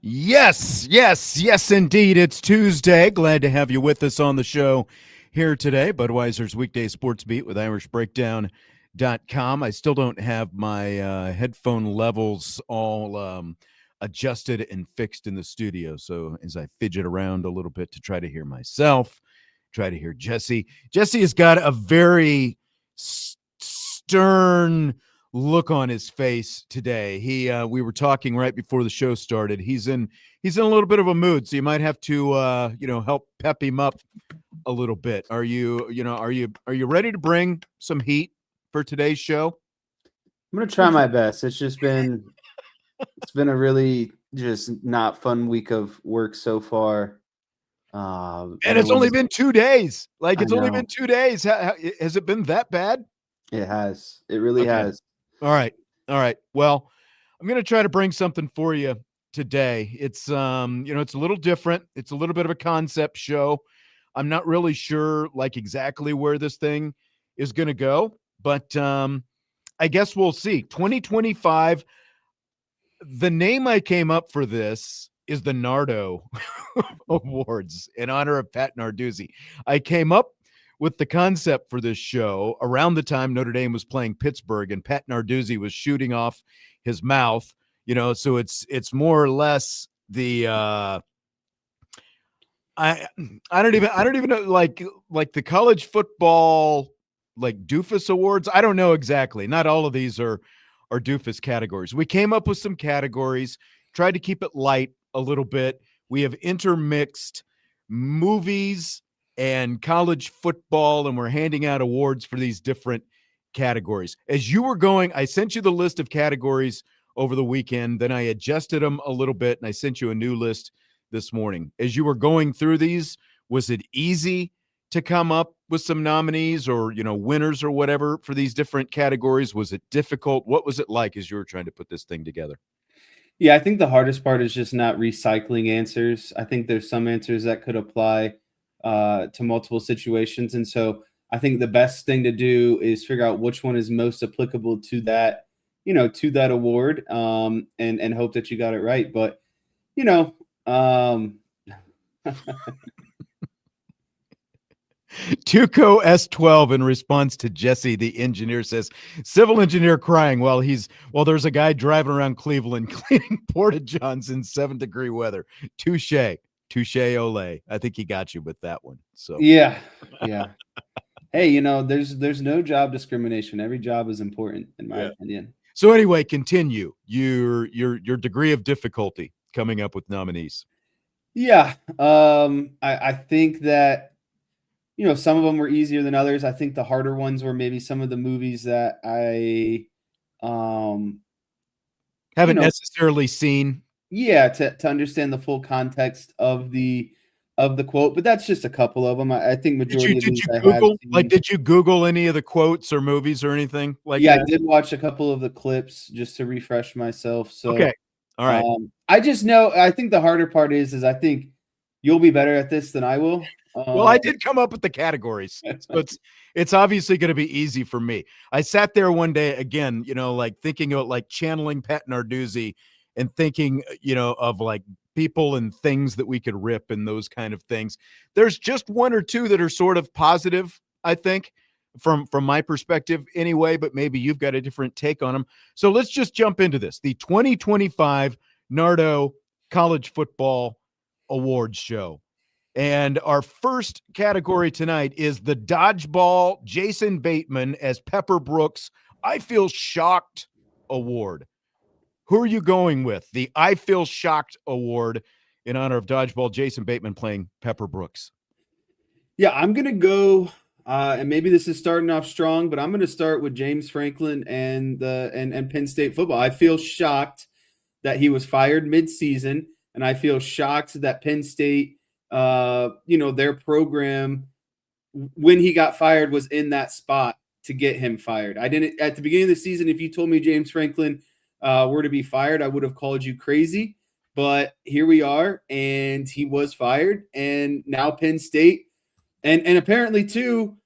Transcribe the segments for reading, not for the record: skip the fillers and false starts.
Yes, indeed. It's Tuesday. Glad to have you with us on the show here today. Budweiser's Weekday Sportsbeat with IrishBreakdown.com. I still don't have my headphone levels all adjusted and fixed in the studio. So as I fidget around a little bit to try to hear myself, try to hear Jesse. Jesse has got a very stern look on his face today. We were talking right before the show started. He's in a little bit of a mood, so you might have to help pep him up a little bit. Are you ready to bring some heat for today's show? I'm gonna try my best. It's been a really just not fun week of work so far. And it's only been 2 days. It's only been 2 days. Has it been that bad? It has. It really has. All right. Well, I'm going to try to bring something for you today. It's it's a little different. It's a little bit of a concept show. I'm not really sure exactly where this thing is going to go, but I guess we'll see. 2025. The name I came up for this is the Nardo Awards in honor of Pat Narduzzi. I came up with the concept for this show around the time Notre Dame was playing Pittsburgh and Pat Narduzzi was shooting off his mouth, so it's more or less the I don't even know like the college football doofus awards. I don't know exactly. Not all of these are doofus categories. We came up with some categories, tried to keep it light a little bit. We have intermixed movies and college football, and we're handing out awards for these different categories. As you were going, I sent you the list of categories over the weekend, then I adjusted them a little bit, and I sent you a new list this morning. As you were going through these, was it easy to come up with some nominees or, winners or whatever for these different categories? Was it difficult? What was it like as you were trying to put this thing together? Yeah, I think the hardest part is just not recycling answers. I think there's some answers that could apply to multiple situations. And so I think the best thing to do is figure out which one is most applicable to that, to that award, and hope that you got it right. But, Tuco S12 in response to Jesse, the engineer, says, civil engineer crying while there's a guy driving around Cleveland cleaning porta-johns in 7-degree weather. Touche ole. I think he got you with that one. So yeah. Hey, there's no job discrimination. Every job is important, in my opinion. So anyway, continue your degree of difficulty coming up with nominees. Yeah. I think that some of them were easier than others. I think the harder ones were maybe some of the movies that I haven't necessarily seen. Yeah, to understand the full context of the quote, but that's just a couple of them. I think majority of these I have seen. Did you Google any of the quotes or movies or anything like that? I did watch a couple of the clips just to refresh myself. So okay, all right. I just know. I think the harder part is I think you'll be better at this than I will. Well, I did come up with the categories. So it's obviously going to be easy for me. I sat there one day again, thinking of channeling Pat Narduzzi and thinking, of people and things that we could rip and those kind of things. There's just one or two that are sort of positive, I think, from my perspective anyway, but maybe you've got a different take on them. So let's just jump into this. The 2025 Nardo College Football Awards Show. And our first category tonight is the Dodgeball Jason Bateman as Pepper Brooks I Feel Shocked Award. Who are you going with? The I Feel Shocked Award in honor of Dodgeball Jason Bateman playing Pepper Brooks. Yeah, I'm going to go, and maybe this is starting off strong, but I'm going to start with James Franklin and Penn State football. I feel shocked that he was fired midseason, and I feel shocked that Penn State, their program, when he got fired, was in that spot to get him fired. I didn't, at the beginning of the season, if you told me James Franklin were to be fired, I would have called you crazy. But here we are, and he was fired, and now Penn State, and apparently too,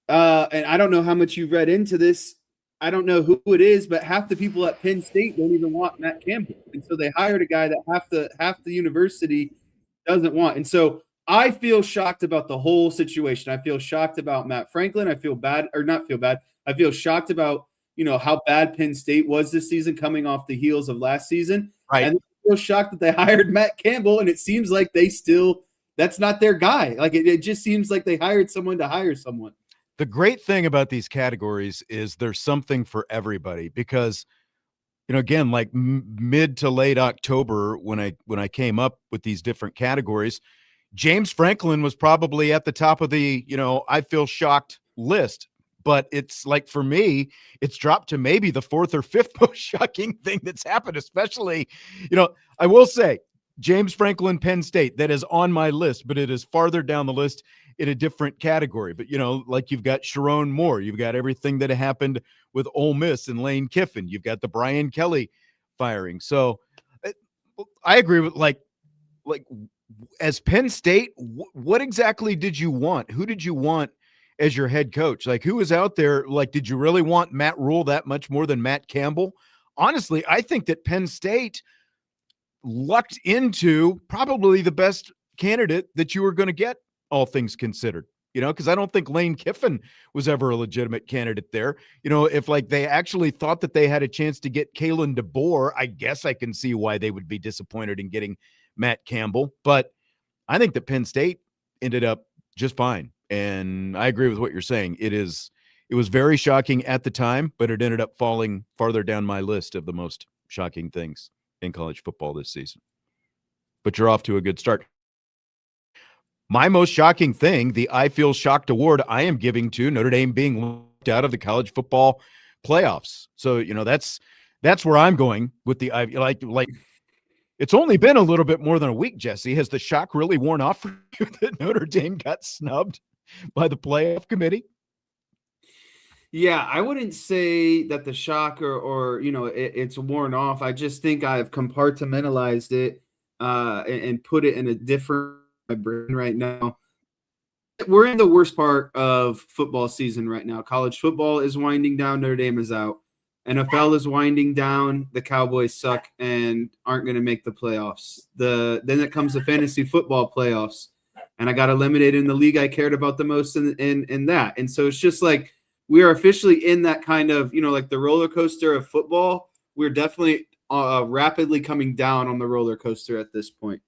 and I don't know how much you've read into this, I don't know who it is, but half the people at Penn State don't even want Matt Campbell, and so they hired a guy that half the university doesn't want. And so I feel shocked about the whole situation. I feel shocked about Matt Franklin. I feel bad, or not feel bad. I feel shocked about how bad Penn State was this season, coming off the heels of last season, Right. and I feel shocked that they hired Matt Campbell, and it seems like that's not their guy. Like it just seems like they hired someone to hire someone. The great thing about these categories is there's something for everybody because, again, like mid to late October, when I came up with these different categories, James Franklin was probably at the top of the, I feel shocked list. But it's like, for me, it's dropped to maybe the fourth or fifth most shocking thing that's happened, especially, I will say James Franklin, Penn State, that is on my list, but it is farther down the list in a different category. But, like you've got Sharon Moore, you've got everything that happened with Ole Miss and Lane Kiffin, you've got the Brian Kelly firing. So I agree with like as Penn State, what exactly did you want? Who did you want as your head coach? Like, who was out there? Like, did you really want Matt Rule that much more than Matt Campbell? Honestly, I think that Penn State lucked into probably the best candidate that you were going to get, all things considered, because I don't think Lane Kiffin was ever a legitimate candidate there. If like they actually thought that they had a chance to get Kalen DeBoer, I guess I can see why they would be disappointed in getting Matt Campbell. But I think that Penn State ended up just fine. And I agree with what you're saying. It was very shocking at the time, but it ended up falling farther down my list of the most shocking things in college football this season. But you're off to a good start. My most shocking thing, the I Feel Shocked award, I am giving to Notre Dame being locked out of the college football playoffs. So, that's where I'm going with the like it's only been a little bit more than a week, Jesse. Has the shock really worn off for you that Notre Dame got snubbed by the playoff committee? Yeah, I wouldn't say that the shock or it's worn off. I just think I've compartmentalized it and put it in a different brain right now. We're in the worst part of football season right now. College football is winding down. Notre Dame is out. NFL is winding down. The Cowboys suck and aren't going to make the playoffs. Then it comes the fantasy football playoffs, and I got eliminated in the league I cared about the most in that. And so it's just like we are officially in that kind of, like the roller coaster of football. We're definitely rapidly coming down on the roller coaster at this point.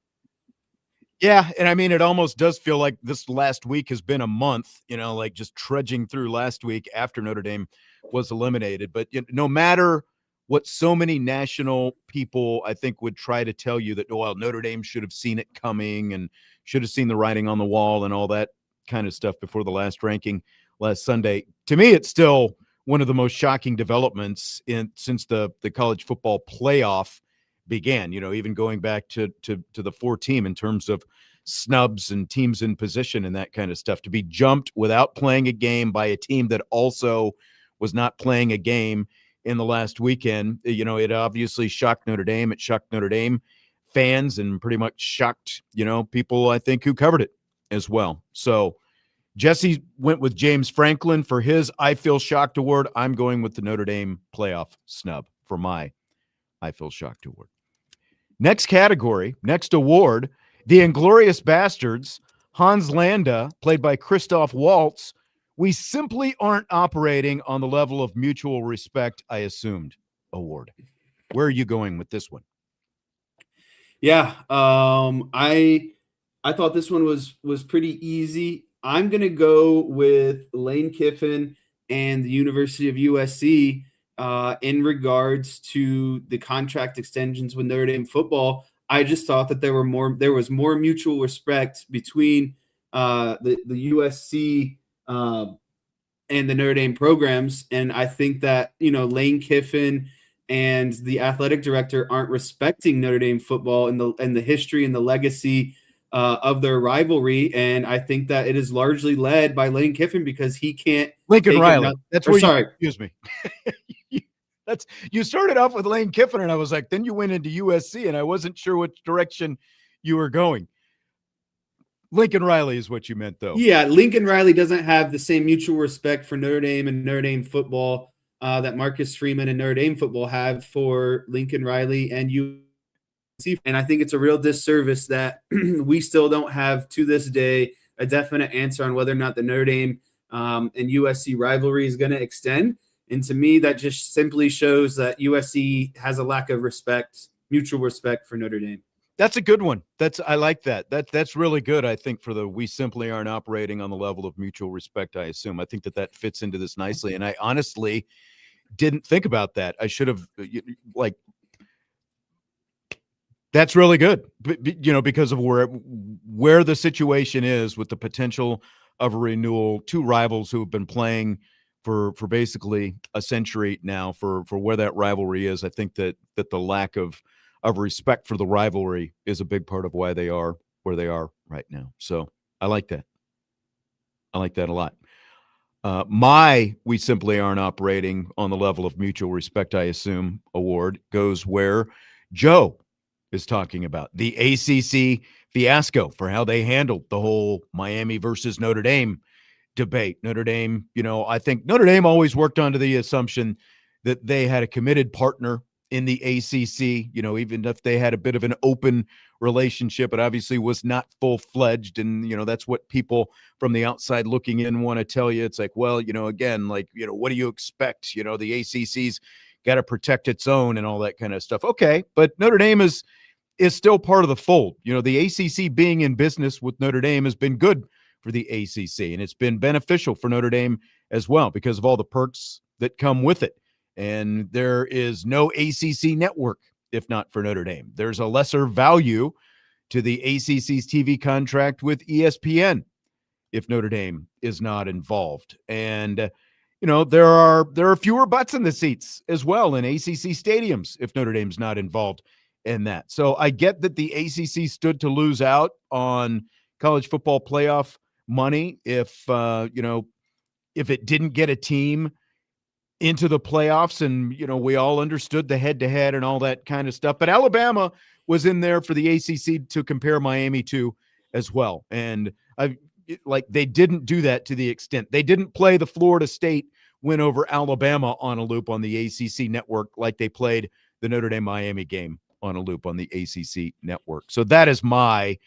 Yeah, and I mean, it almost does feel like this last week has been a month, like just trudging through last week after Notre Dame was eliminated. But no matter what so many national people, I think, would try to tell you that, well, Notre Dame should have seen it coming and should have seen the writing on the wall and all that kind of stuff before the last ranking last Sunday. To me, it's still one of the most shocking developments since the college football playoff began, even going back to the 4-team in terms of snubs and teams in position and that kind of stuff. To be jumped without playing a game by a team that also was not playing a game in the last weekend, it obviously shocked Notre Dame. It shocked Notre Dame fans and pretty much shocked, people, I think, who covered it as well. So Jesse went with James Franklin for his I Feel Shocked award. I'm going with the Notre Dame playoff snub for my I Feel Shocked award. Next category, next award, the Inglorious Bastards, Hans Landa, played by Christoph Waltz. We simply aren't operating on the level of mutual respect I assumed award. Where are you going with this one? Yeah, I thought this one was pretty easy. I'm going to go with Lane Kiffin and the University of USC in regards to the contract extensions with Notre Dame football. I just thought that there was more mutual respect between the USC and the Notre Dame programs, and I think that Lane Kiffin and the athletic director aren't respecting Notre Dame football and the history and the legacy of their rivalry, and I think that it is largely led by Lane Kiffin because he can't. Lincoln Riley. That's where you excuse me. You started off with Lane Kiffin, and I was like, then you went into USC, and I wasn't sure which direction you were going. Lincoln Riley is what you meant, though. Yeah, Lincoln Riley doesn't have the same mutual respect for Notre Dame and Notre Dame football that Marcus Freeman and Notre Dame football have for Lincoln Riley and USC. And I think it's a real disservice that we still don't have, to this day, a definite answer on whether or not the Notre Dame and USC rivalry is going to extend. And to me, that just simply shows that USC has a lack of respect, mutual respect for Notre Dame. That's a good one. I like that. That's really good. I think for we simply aren't operating on the level of mutual respect. I assume. I think that fits into this nicely. And I honestly didn't think about that. I should have that's really good. Because of where the situation is with the potential of a renewal, two rivals who have been playing for basically a century now for where that rivalry is. I think that the lack of respect for the rivalry is a big part of why they are where they are right now. So I like that. I like that a lot. We simply aren't operating on the level of mutual respect, I assume, award goes where Joe is talking about the ACC fiasco for how they handled the whole Miami versus Notre Dame debate. Notre Dame, I think Notre Dame always worked under the assumption that they had a committed partner in the ACC, even if they had a bit of an open relationship, it obviously was not full-fledged. And, that's what people from the outside looking in want to tell you. It's like, well, again, what do you expect? The ACC's got to protect its own and all that kind of stuff. Okay, but Notre Dame is still part of the fold. The ACC being in business with Notre Dame has been good for the ACC, and it's been beneficial for Notre Dame as well because of all the perks that come with it. And there is no ACC network if not for Notre Dame. There's a lesser value to the ACC's TV contract with ESPN if Notre Dame is not involved. And there are fewer butts in the seats as well in ACC stadiums if Notre Dame's not involved in that. So I get that the ACC stood to lose out on college football playoff money if it didn't get a team into the playoffs, and we all understood the head-to-head and all that kind of stuff. But Alabama was in there for the ACC to compare Miami to as well, and they didn't do that to the extent they didn't play the Florida State win over Alabama on a loop on the ACC network like they played the Notre Dame Miami game on a loop on the ACC network. So that is my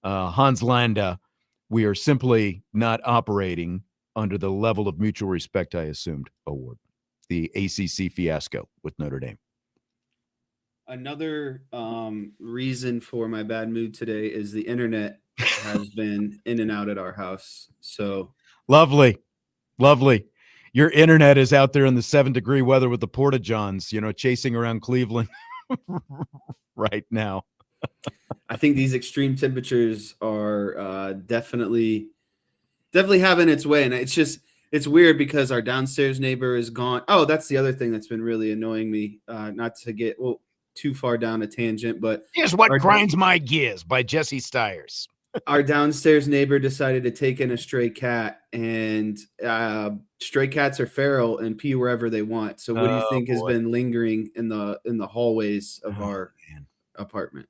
Hans Landa. We are simply not operating under the level of mutual respect I assumed award. The ACC fiasco with Notre Dame. Another reason for my bad mood today is the internet has been in and out at our house. So lovely. Your internet is out there in the 7-degree weather with the Porta-Johns, chasing around Cleveland right now. I think these extreme temperatures are definitely having its way. And it's weird because our downstairs neighbor is gone. Oh, that's the other thing that's been really annoying me. Not to get too far down a tangent, but here's what grinds my gears by Jesse Stiers. Our downstairs neighbor decided to take in a stray cat, and stray cats are feral and pee wherever they want. So what do you think has been lingering in the hallways of our apartment?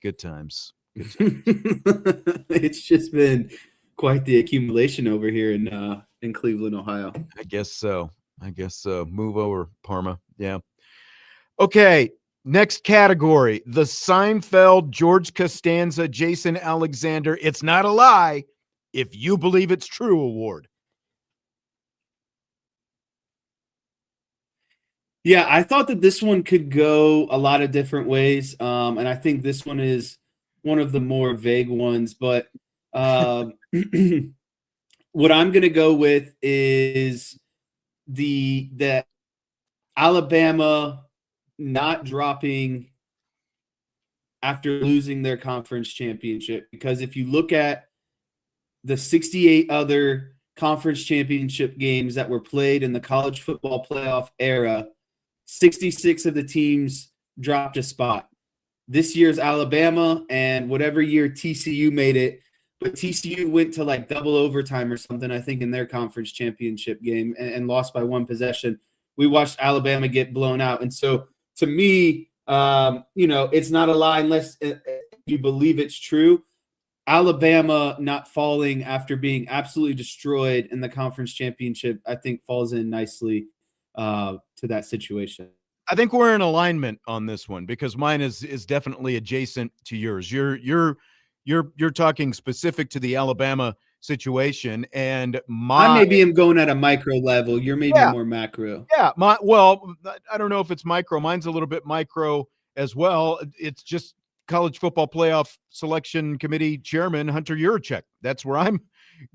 Good times. It's just been quite the accumulation over here in Cleveland, Ohio. I guess so. Move over, Parma. Yeah. Okay. Next category, the Seinfeld, George Costanza, Jason Alexander, It's Not a Lie If You Believe It's True award. Yeah, I thought that this one could go a lot of different ways. And I think this one is one of the more vague ones. But what I'm going to go with is the Alabama not dropping after losing their conference championship. Because if you look at the 68 other conference championship games that were played in the college football playoff era, 66 of the teams dropped a spot. This year's Alabama, and whatever year TCU made it, but TCU went to like double overtime or something, I think, in their conference championship game and lost by one possession. We watched Alabama get blown out. And so to me, it's not a lie unless you believe it's true. Alabama not falling after being absolutely destroyed in the conference championship, I think, falls in nicely to that situation. I think we're in alignment on this one because mine is definitely adjacent to yours. You're talking specific to the Alabama situation, and I my maybe am going at a micro level. You're maybe yeah more macro. yeah my well I don't know if it's micro. Mine's a little bit micro as well. It's just college football playoff selection committee chairman Hunter Yurachek. That's where I'm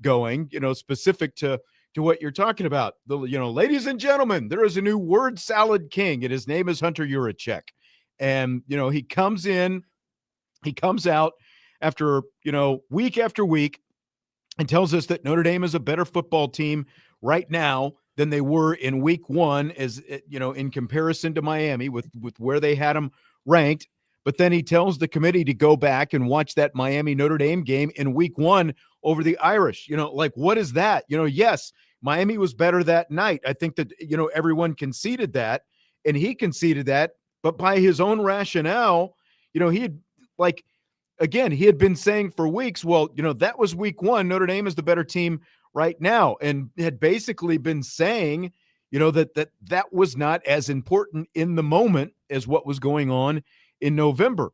going. Specific to what you're talking about. Ladies and gentlemen, there is a new word salad king, and his name is Hunter Yurachek. And he comes out after week after week and tells us that Notre Dame is a better football team right now than they were in week one, as in comparison to Miami with where they had them ranked. But then he tells the committee to go back and watch that Miami Notre Dame game in week one over the Irish. What is that? Yes, Miami was better that night. I think that, everyone conceded that, and he conceded that, but by his own rationale, he had, like, again, he had been saying for weeks, well, that was week one. Notre Dame is the better team right now, and had basically been saying, that was not as important in the moment as what was going on in November.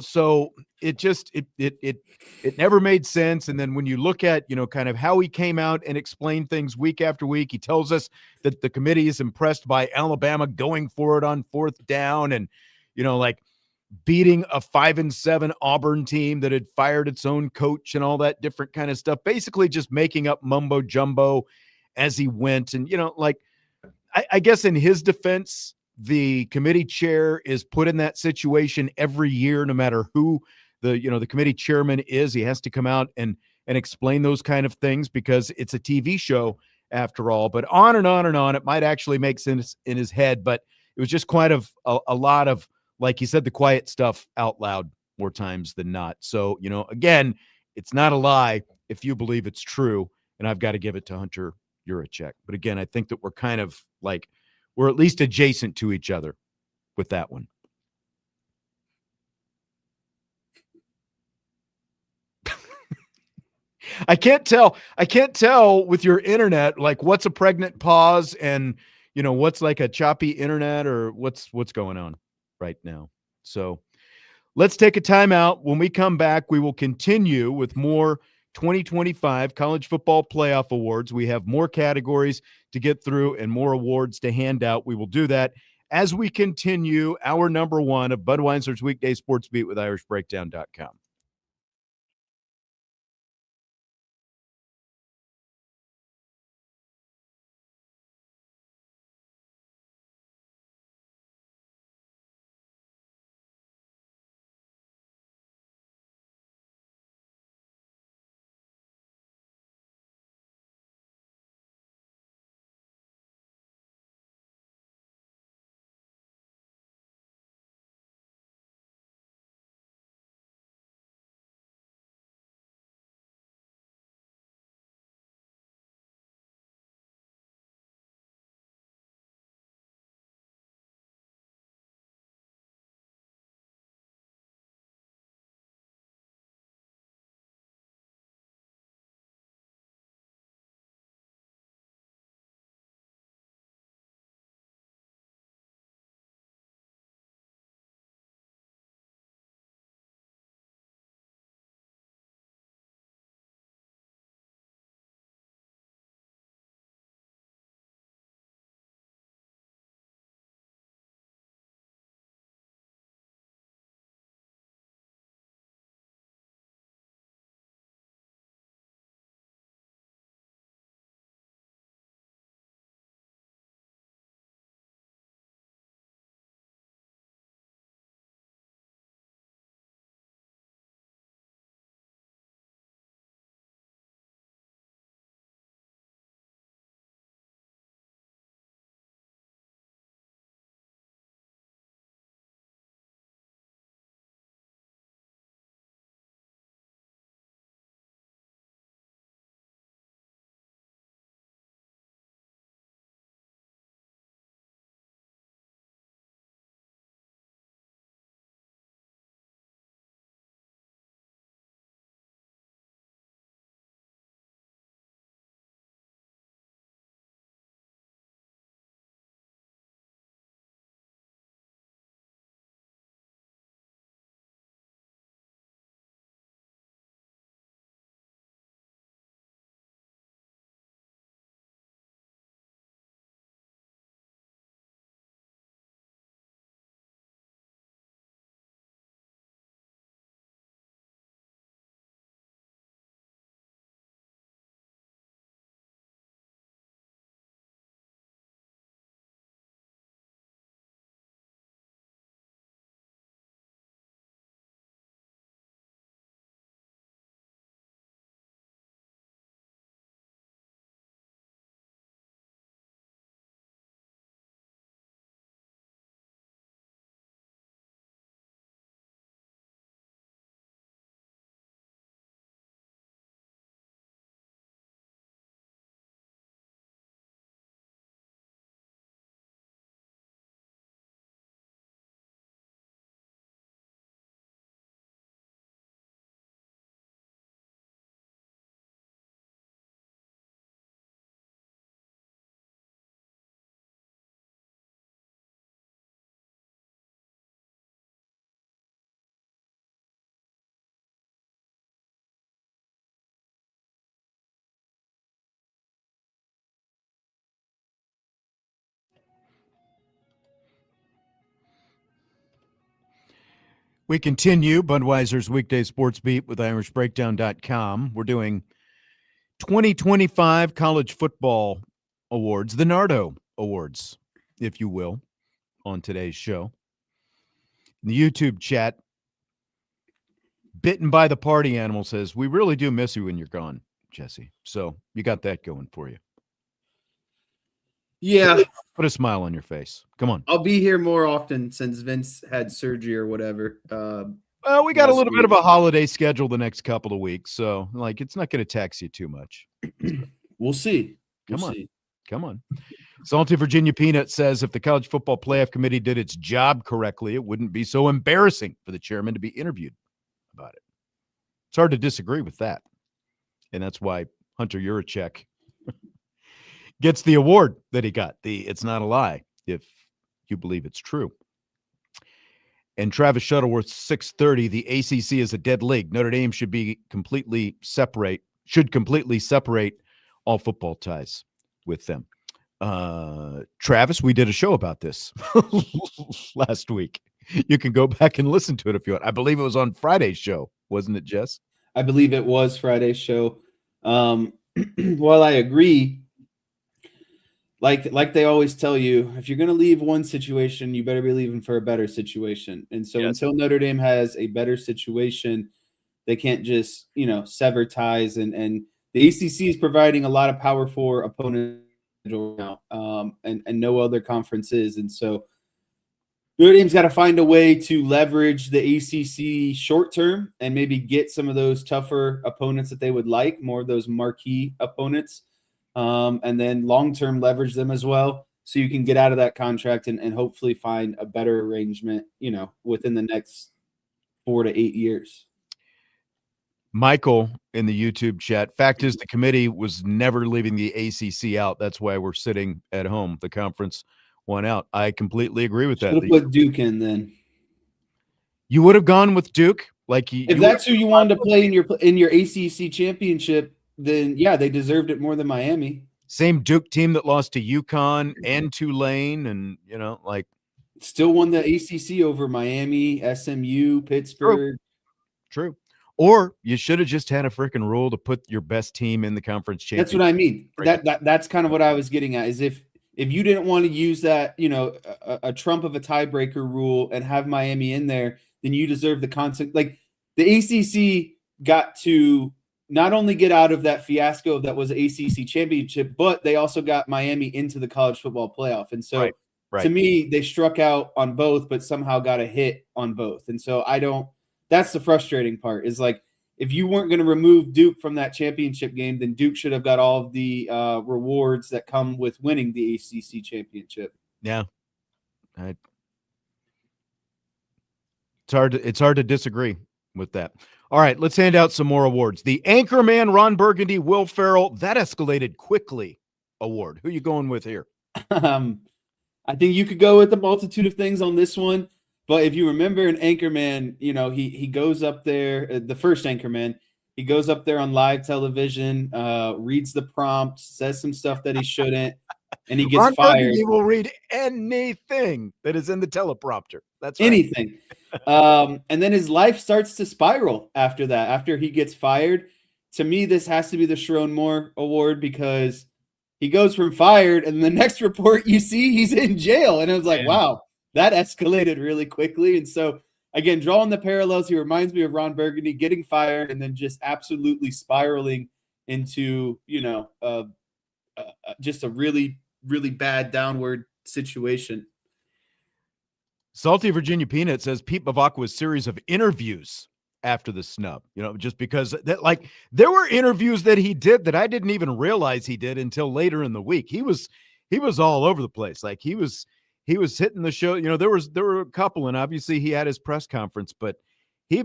So it just it never made sense. And then when you look at kind of how he came out and explained things week after week, he tells us that the committee is impressed by Alabama going for it on fourth down, and beating a 5-7 Auburn team that had fired its own coach and all that different kind of stuff, basically just making up mumbo jumbo as he went. And, I guess in his defense, the committee chair is put in that situation every year, no matter who the committee chairman is. He has to come out and explain those kind of things because it's a TV show after all. But on and on and on, it might actually make sense in his head, but it was just quite a lot of, like he said, the quiet stuff out loud more times than not. So, again, it's not a lie if you believe it's true. And I've got to give it to Hunter Yurachek. But again, I think that we're kind of we're at least adjacent to each other with that one. I can't tell with your internet, what's a pregnant pause and, what's like a choppy internet, or what's going on right now. So let's take a timeout. When we come back, we will continue with more 2025 college football playoff awards. We have more categories to get through and more awards to hand out. We will do that as we continue our number one of Budweiser's Weekday Sports Beat with IrishBreakdown.com. We continue Budweiser's Weekday Sportsbeat with IrishBreakdown.com. We're doing 2025 College Football Awards, the Nardo Awards, if you will, on today's show. In the YouTube chat, Bitten by the Party Animal says, we really do miss you when you're gone, Jesse. So you got that going for you. Yeah. Put a smile on your face. Come on. I'll be here more often since Vince had surgery or whatever. Well, we got a little bit of a holiday schedule the next couple of weeks, so it's not going to tax you too much. We'll see. Come on. Salty Virginia Peanut says if the College Football Playoff Committee did its job correctly, it wouldn't be so embarrassing for the chairman to be interviewed about it. It's hard to disagree with that, and that's why Hunter Yurachek gets the award that he got. It's not a lie if you believe it's true. And Travis Shuttleworth, 630, the ACC is a dead league. Notre Dame should completely separate all football ties with them. Travis, we did a show about this last week. You can go back and listen to it if you want. I believe it was on Friday's show, wasn't it, Jess? I believe it was Friday's show. While I agree, like they always tell you, if you're going to leave one situation, you better be leaving for a better situation. And so until Notre Dame has a better situation, they can't just, sever ties. And the ACC is providing a lot of power for opponents now, and no other conferences. And so Notre Dame's got to find a way to leverage the ACC short term and maybe get some of those tougher opponents that they would like, more of those marquee opponents. And then long-term leverage them as well, so you can get out of that contract and hopefully find a better arrangement, within the next 4 to 8 years. Michael in the YouTube chat, fact is the committee was never leaving the ACC out. That's why we're sitting at home. The conference won out. I completely agree with that. Should have put Duke in then. You would have gone with Duke? If that's who you wanted to play in your ACC championship, then yeah, they deserved it more than Miami. Same Duke team that lost to UConn and Tulane, and still won the ACC over Miami, SMU, Pittsburgh. True. Or you should have just had a freaking rule to put your best team in the conference championship. That's what I mean. That's kind of what I was getting at. Is if you didn't want to use that, a trump of a tiebreaker rule and have Miami in there, then you deserve the constant. Like the ACC got to not only get out of that fiasco that was ACC championship, but they also got Miami into the college football playoff. And so to me, they struck out on both, but somehow got a hit on both. And so that's the frustrating part, is like, if you weren't going to remove Duke from that championship game, then Duke should have got all of the rewards that come with winning the ACC championship. Yeah. It's hard to disagree with that. All right, let's hand out some more awards. The Anchorman, Ron Burgundy, Will Ferrell, that escalated quickly award. Who are you going with here? I think you could go with a multitude of things on this one. But if you remember in Anchorman, he goes up there, the first Anchorman, he goes up there on live television, reads the prompt, says some stuff that he shouldn't, and he gets Ron fired. Burgundy will read anything that is in the teleprompter. That's right. Anything. And then his life starts to spiral after that, after he gets fired. To me, this has to be the Sharon Moore Award, because he goes from fired, and the next report you see, he's in jail. And I was like, wow, that escalated really quickly. And so, again, drawing the parallels, he reminds me of Ron Burgundy getting fired and then just absolutely spiraling into, just a really, really bad downward situation. Salty Virginia Peanut says Pete Bavacqua's series of interviews after the snub, just because there were interviews that he did that I didn't even realize he did until later in the week. He was all over the place. Like he was hitting the show. There were a couple, and obviously he had his press conference, but he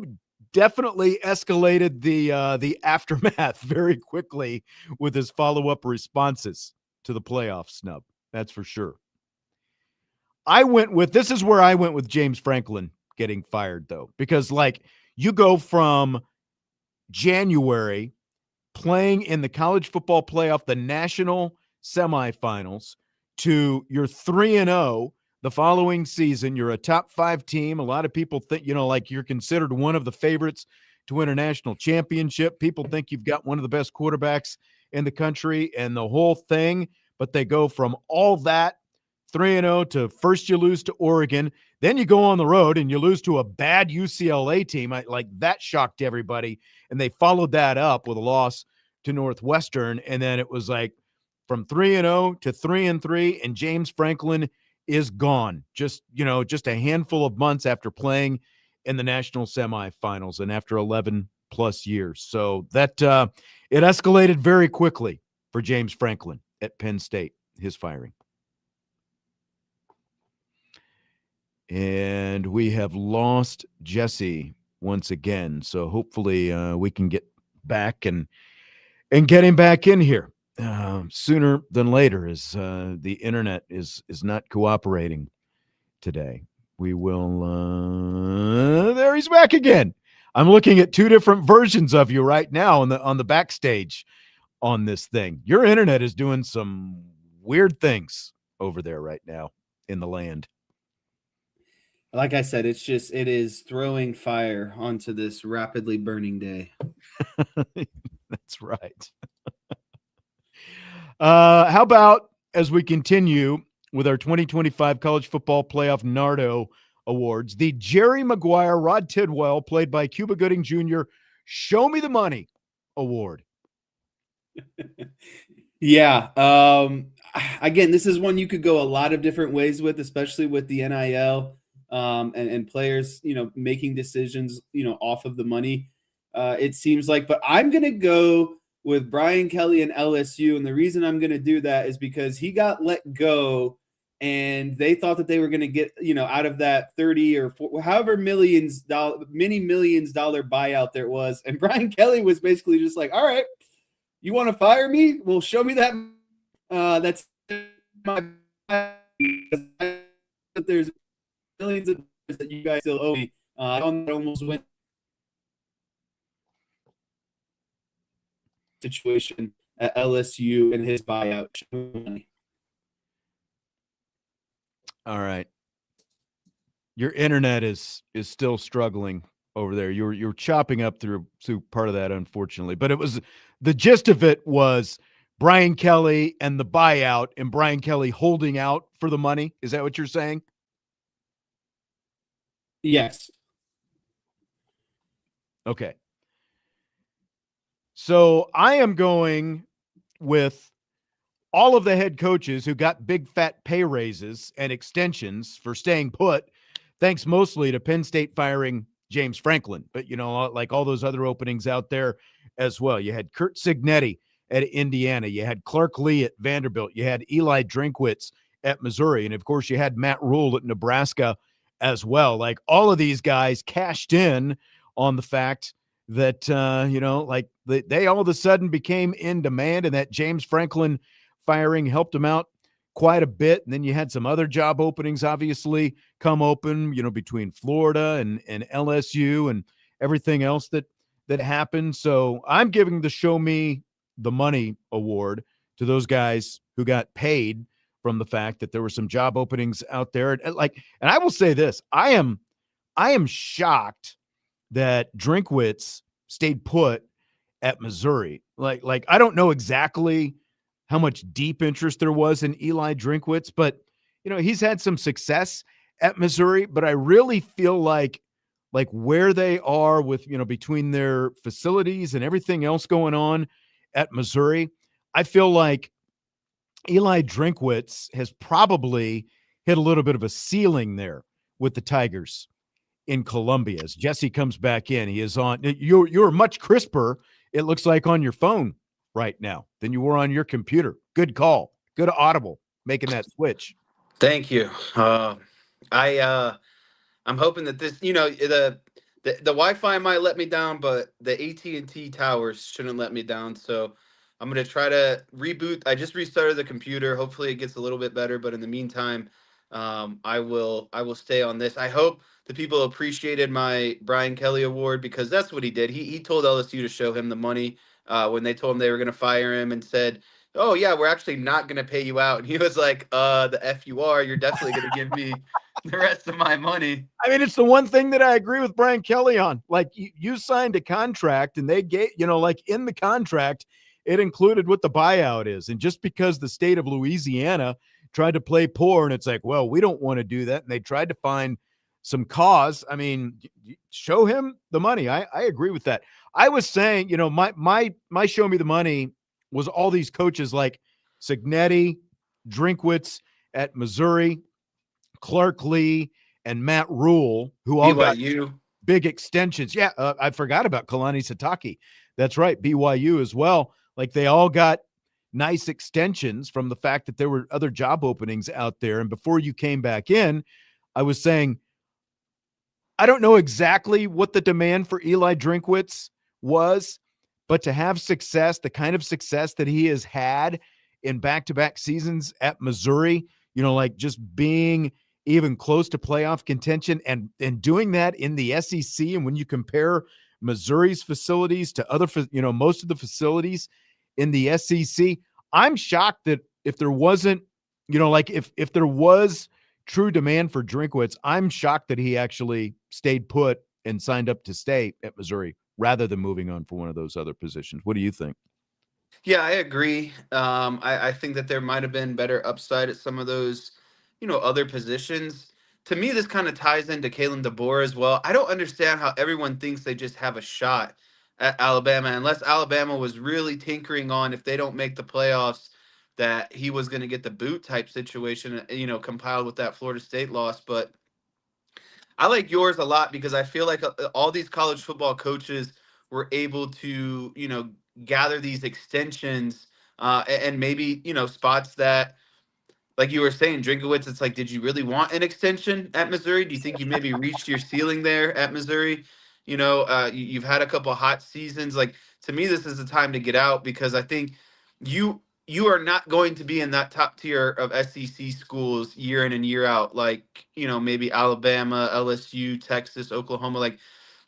definitely escalated the aftermath very quickly with his follow-up responses to the playoff snub. That's for sure. This is where I went with James Franklin getting fired, though, because you go from January playing in the college football playoff, the national semifinals, to you're 3-0, the following season. You're a top 5 team. A lot of people think, like you're considered one of the favorites to win a national championship. People think you've got one of the best quarterbacks in the country and the whole thing, but they go from all that 3-0 to first you lose to Oregon, then you go on the road and you lose to a bad UCLA team. Like that shocked everybody, and they followed that up with a loss to Northwestern, and then it was like from 3-0 to 3-3, and James Franklin is gone. Just a handful of months after playing in the national semifinals and after 11 plus years. So that it escalated very quickly for James Franklin at Penn State, his firing. And we have lost Jesse once again. So hopefully we can get back and get him back in here sooner than later, as the internet is not cooperating today. We will. There he's back again. I'm looking at 2 different versions of you right now on the backstage on this thing. Your internet is doing some weird things over there right now in the land. Like I said, it is throwing fire onto this rapidly burning day. That's right. How about as we continue with our 2025 College Football Playoff Nardo Awards, the Jerry Maguire, Rod Tidwell, played by Cuba Gooding Jr., Show Me the Money Award. Yeah. Again, this is one you could go a lot of different ways with, especially with the NIL and players, making decisions, off of the money. It seems like, but I'm going to go with Brian Kelly and LSU. And the reason I'm going to do that is because he got let go and they thought that they were going to get, out of that 30 or 40, however many millions dollar buyout there was. And Brian Kelly was basically just like, all right, you want to fire me? Well, show me that. That's my, there's millions of dollars that you guys still owe me. I almost went situation at LSU and his buyout. All right. Your internet is still struggling over there. You're chopping up through part of that, unfortunately. But it was the gist of it was Brian Kelly and the buyout, and Brian Kelly holding out for the money. Is that what you're saying? Yes. Okay. So I am going with all of the head coaches who got big fat pay raises and extensions for staying put, thanks mostly to Penn State firing James Franklin. But, like all those other openings out there as well. You had Kurt Cignetti at Indiana. You had Clark Lee at Vanderbilt. You had Eli Drinkwitz at Missouri. And, of course, you had Matt Rule at Nebraska as well. Like all of these guys cashed in on the fact that, they all of a sudden became in demand, and that James Franklin firing helped them out quite a bit. And then you had some other job openings, obviously, come open, between Florida and LSU and everything else that happened. So I'm giving the Show Me the Money Award to those guys who got paid from the fact that there were some job openings out there. And I will say this, I am shocked that Drinkwitz stayed put at Missouri. Like I don't know exactly how much deep interest there was in Eli Drinkwitz, but he's had some success at Missouri, but I really feel like where they are with, between their facilities and everything else going on at Missouri, I feel like Eli Drinkwitz has probably hit a little bit of a ceiling there with the Tigers in Columbia. As Jesse comes back in, he is on. You're much crisper, it looks like, on your phone right now than you were on your computer. Good call. Good audible, making that switch. Thank you. I'm hoping that this, the Wi-Fi might let me down, but the AT&T towers shouldn't let me down. So I'm going to try to reboot. I just restarted the computer. Hopefully it gets a little bit better. But in the meantime, I will stay on this. I hope the people appreciated my Brian Kelly award, because that's what he did. He told LSU to show him the money when they told him they were going to fire him, and said, oh yeah, we're actually not going to pay you out. And he was like, the F you are, you're definitely going to give me the rest of my money. I mean, it's the one thing that I agree with Brian Kelly on. Like, you signed a contract and they gave, like in the contract, it included what the buyout is. And just because the state of Louisiana tried to play poor and it's like, well, we don't want to do that. And they tried to find some cause. I mean, show him the money. I agree with that. I was saying, my show me the money was all these coaches like Signetti, Drinkwitz at Missouri, Clark Lee, and Matt Rule, who all got big extensions. Yeah, I forgot about Kalani Sitake. That's right, BYU as well. Like, they all got nice extensions from the fact that there were other job openings out there. And before you came back in, I was saying, I don't know exactly what the demand for Eli Drinkwitz was, but to have success, the kind of success that he has had in back-to-back seasons at Missouri, like just being even close to playoff contention and doing that in the SEC. And when you compare Missouri's facilities to other, most of the facilities in the SEC, I'm shocked that if there wasn't, if there was true demand for Drinkwitz, I'm shocked that he actually stayed put and signed up to stay at Missouri rather than moving on for one of those other positions. What do you think? Yeah, I agree. I think that there might have been better upside at some of those, other positions. To me, this kind of ties into Kalen DeBoer as well. I don't understand how everyone thinks they just have a shot at Alabama, unless Alabama was really tinkering on, if they don't make the playoffs, that he was going to get the boot type situation, compiled with that Florida State loss. But I like yours a lot because I feel like all these college football coaches were able to, gather these extensions and maybe, spots that, like you were saying, Drinkowitz, it's like, did you really want an extension at Missouri? Do you think you maybe reached your ceiling there at Missouri? You've had a couple of hot seasons. Like, to me, this is the time to get out because I think you are not going to be in that top tier of SEC schools year in and year out. Like, maybe Alabama, LSU, Texas, Oklahoma. Like,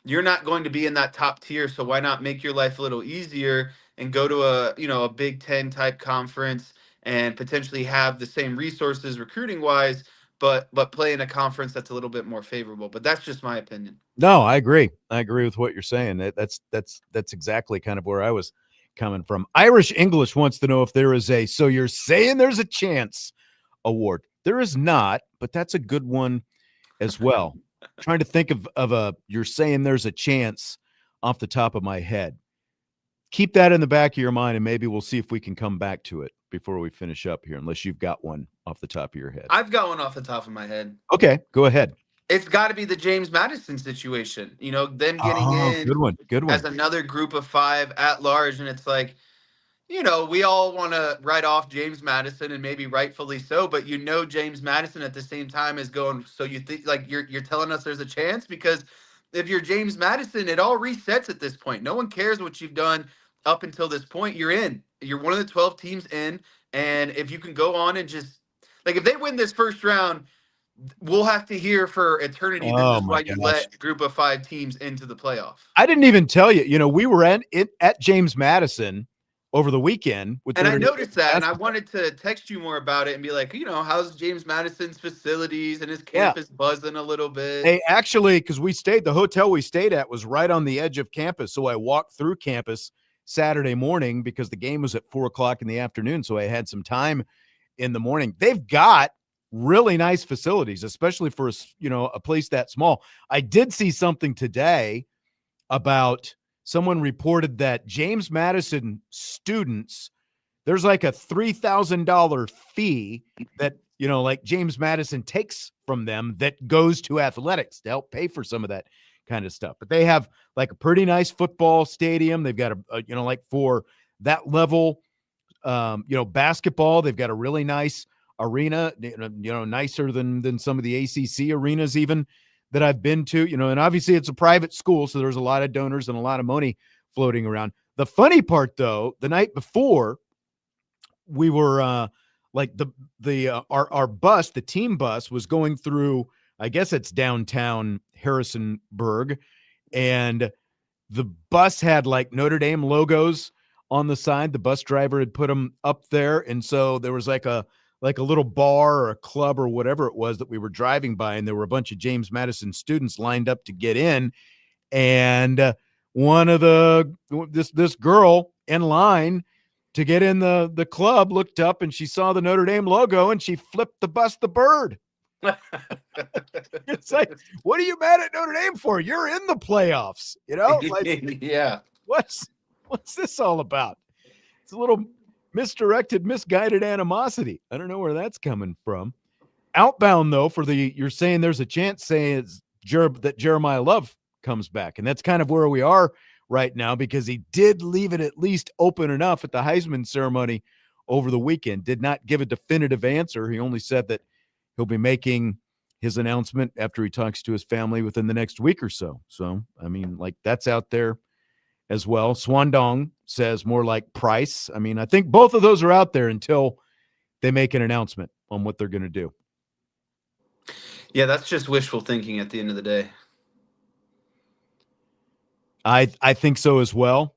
you're not going to be in that top tier. So why not make your life a little easier and go to a Big Ten type conference and potentially have the same resources recruiting wise, but play in a conference that's a little bit more favorable. But that's just my opinion. No, I agree. I agree with what you're saying. That's exactly kind of where I was coming from. Irish English wants to know if there is so you're saying there's a chance award. There is not, but that's a good one as well. Trying to think of a you're saying there's a chance off the top of my head. Keep that in the back of your mind, and maybe we'll see if we can come back to it before we finish up here, unless you've got one off the top of your head. I've got one off the top of my head. Okay, go ahead. It's got to be the James Madison situation. Them getting in good one. As another group of 5 at large, and it's like, we all want to write off James Madison, and maybe rightfully so, but James Madison at the same time is going, so you think, like, you're telling us there's a chance? Because if you're James Madison, it all resets at this point. No one cares what you've done up until this point. You're in. You're one of the 12 teams in, and if you can go on and just, like, if they win this first round, we'll have to hear for eternity. This is why you let group of 5 teams into the playoff. I didn't even tell you. We were at James Madison over the weekend. And I noticed that, and I wanted to text you more about it and be like, how's James Madison's facilities and his campus buzzing a little bit? Hey, actually, because the hotel we stayed at was right on the edge of campus. So I walked through campus Saturday morning because the game was at 4:00 in the afternoon. So I had some time in the morning. They've got really nice facilities, especially for a place that small. I did see something today about someone reported that James Madison students, there's like a $3,000 fee that, like James Madison takes from them that goes to athletics to help pay for some of that kind of stuff. But they have like a pretty nice football stadium. They've got like for that level, basketball, they've got a really nice arena, nicer than some of the ACC arenas even that I've been to, and obviously it's a private school, so there's a lot of donors and a lot of money floating around. The funny part, though, the night before, we were our bus, the team bus, was going through, I guess it's downtown Harrisonburg, and the bus had like Notre Dame logos on the side. The bus driver had put them up there, and so there was like a little bar or a club or whatever it was that we were driving by, and there were a bunch of James Madison students lined up to get in, and one of this girl in line to get in the club looked up and she saw the Notre Dame logo and she flipped the bus the bird. It's like, what are you mad at Notre Dame for? You're in the playoffs, Like, yeah. What's this all about? It's a little misdirected, misguided animosity. I don't know where that's coming from. Outbound though, you're saying there's a chance that Jeremiah Love comes back, and that's kind of where we are right now because he did leave it at least open enough at the Heisman ceremony over the weekend. Did not give a definitive answer. He only said that he'll be making his announcement after he talks to his family within the next week or so. So, I mean, like that's out there as well. Swandong says more like Price. I mean, I think both of those are out there until they make an announcement on what they're going to do. Yeah, that's just wishful thinking at the end of the day. I think so as well.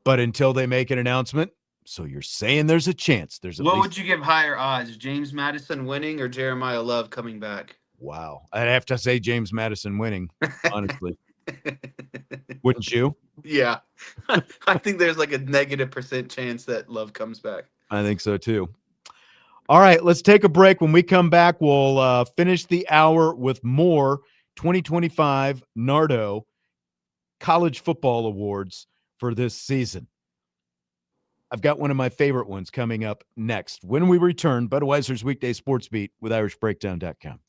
But until they make an announcement, so you're saying there's a chance. What would you give higher odds? James Madison winning or Jeremiah Love coming back? Wow. I'd have to say James Madison winning, honestly. Wouldn't you? Yeah. I think there's like a -% chance that Love comes back. I think so too. All right, let's take a break. When we come back, we'll finish the hour with more 2025 Nardo College Football Awards for this season. I've got one of my favorite ones coming up next. When we return, Budweiser's Weekday Sports Beat with IrishBreakdown.com.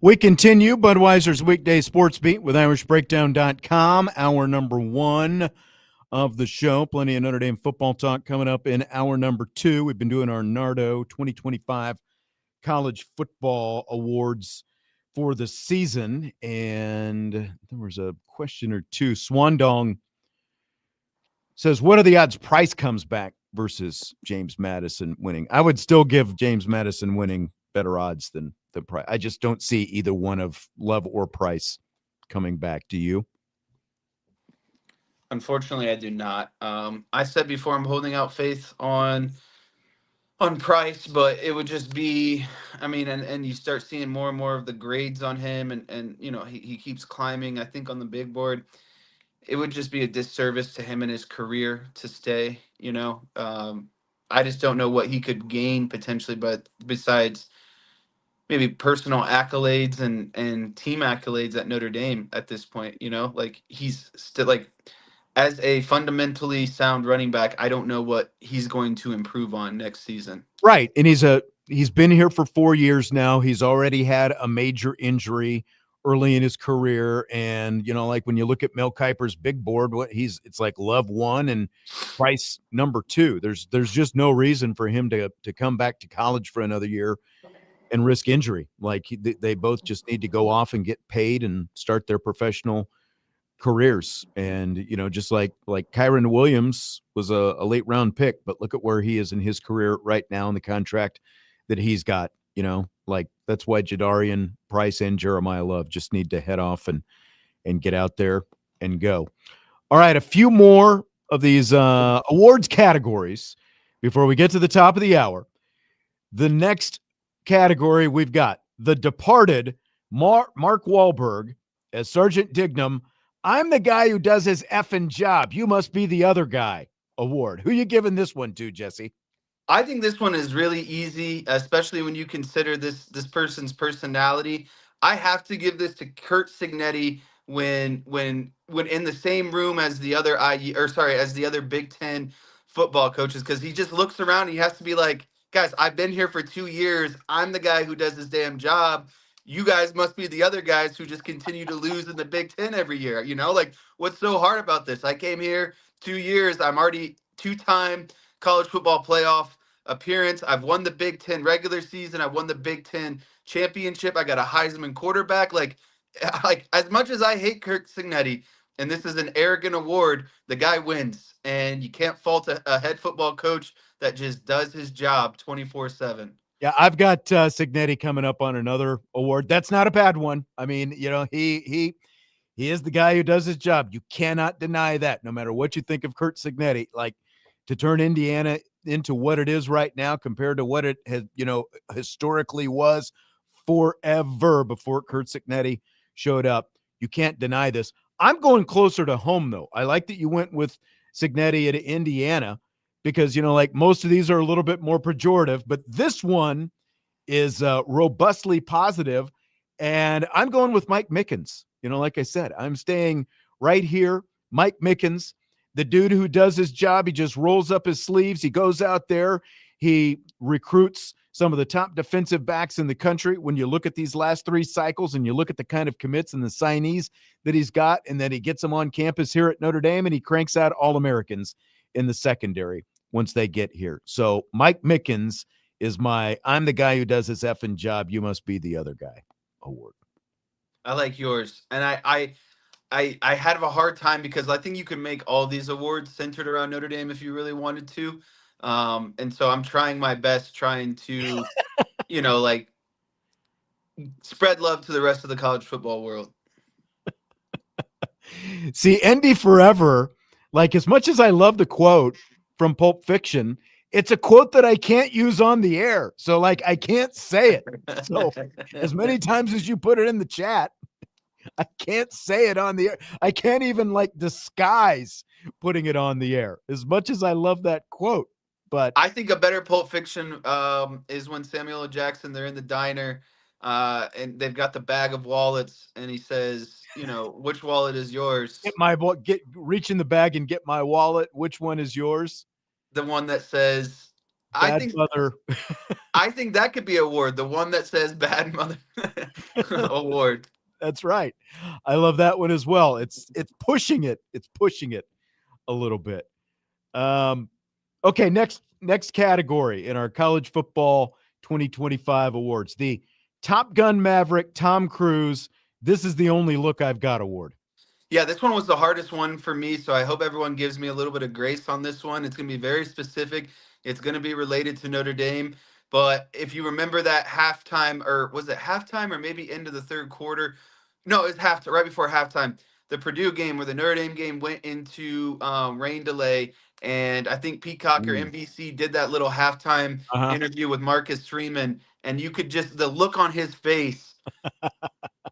We continue Budweiser's Weekday Sportsbeat with IrishBreakdown.com. Hour number 1 of the show. Plenty of Notre Dame football talk coming up in hour number 2. We've been doing our Nardo 2025 College Football Awards for the season. And there was a question or two. Swandong says, what are the odds Price comes back versus James Madison winning? I would still give James Madison winning better odds than Price. I just don't see either one of Love or Price coming back. Do you? Unfortunately, I do not. I said before I'm holding out faith on Price, but it would just be, I mean, and you start seeing more and more of the grades on him, and you know, he keeps climbing, I think, on the big board. It would just be a disservice to him and his career to stay, you know. I just don't know what he could gain potentially, but besides maybe personal accolades and team accolades at Notre Dame at this point, you know, like he's still like, as a fundamentally sound running back, I don't know what he's going to improve on next season. Right. And he's been here for 4 years now. He's already had a major injury early in his career. And, you know, like when you look at Mel Kiper's big board, it's like Love 1 and Price number 2. There's just no reason for him to come back to college for another year and risk injury. Like they both just need to go off and get paid and start their professional careers. And, you know, just like Kyron Williams was a late round pick, but look at where he is in his career right now in the contract that he's got, you know, like that's why Jadarian Price and Jeremiah Love just need to head off and get out there and go. All right. A few more of these awards categories before we get to the top of the hour. The next category we've got The Departed, Mark Wahlberg as Sergeant Dignam. I'm the guy who does his effing job. You must be the other guy award. Who you giving this one to, Jesse? I think this one is really easy, especially when you consider this person's personality. I have to give this to Kurt Signetti when in the same room as the other as the other Big Ten football coaches, because he just looks around and he has to be like, guys, I've been here for 2 years. I'm the guy who does his damn job. You guys must be the other guys who just continue to lose in the Big Ten every year. You know, like, what's so hard about this? I came here 2 years. I'm already 2-time college football playoff appearance. I've won the Big Ten regular season. I've won the Big Ten championship. I got a Heisman quarterback. Like as much as I hate Kirk Signetti, and this is an arrogant award, the guy wins. And you can't fault a head football coach that just does his job 24/7. Yeah, I've got Signetti coming up on another award. That's not a bad one. I mean, you know, he is the guy who does his job. You cannot deny that, no matter what you think of Kurt Signetti. Like, to turn Indiana into what it is right now compared to what it has, you know, historically was forever before Kurt Signetti showed up. You can't deny this. I'm going closer to home, though. I like that you went with Signetti at Indiana because, you know, like most of these are a little bit more pejorative, but this one is robustly positive. And I'm going with Mike Mickens. You know, like I said, I'm staying right here. Mike Mickens, the dude who does his job. He just rolls up his sleeves. He goes out there. He recruits some of the top defensive backs in the country. When you look at these last 3 cycles and you look at the kind of commits and the signees that he's got, and then he gets them on campus here at Notre Dame, and he cranks out All-Americans in the secondary once they get here. So Mike Mickens is I'm the guy who does his effing job. You must be the other guy award. I like yours. And I had a hard time because I think you can make all these awards centered around Notre Dame if you really wanted to. And so I'm trying my best trying to, you know, like spread love to the rest of the college football world. See, Indy Forever, like as much as I love the quote from Pulp Fiction, it's a quote that I can't use on the air. So like I can't say it. So as many times as you put it in the chat, I can't say it on the air. I can't even like disguise putting it on the air as much as I love that quote. But I think a better Pulp Fiction is when Samuel L. Jackson, they're in the diner and they've got the bag of wallets and he says, you know, which wallet is yours? reach in the bag and get my wallet. Which one is yours? The one that says I Bad think mother. I think that could be an award. The one that says bad mother award. That's right. I love that one as well. It's pushing it. It's pushing it a little bit. Okay, next category in our college football 2025 awards. The Top Gun Maverick Tom Cruise. This is the only look I've got award. Yeah, this one was the hardest one for me, so I hope everyone gives me a little bit of grace on this one. It's going to be very specific. It's going to be related to Notre Dame. But if you remember that halftime, or was it halftime or maybe into the third quarter? No, it was halftime, right before halftime. The Purdue game where the Notre Dame game went into rain delay. And I think Peacock or NBC did that little halftime interview with Marcus Freeman. And you could just, the look on his face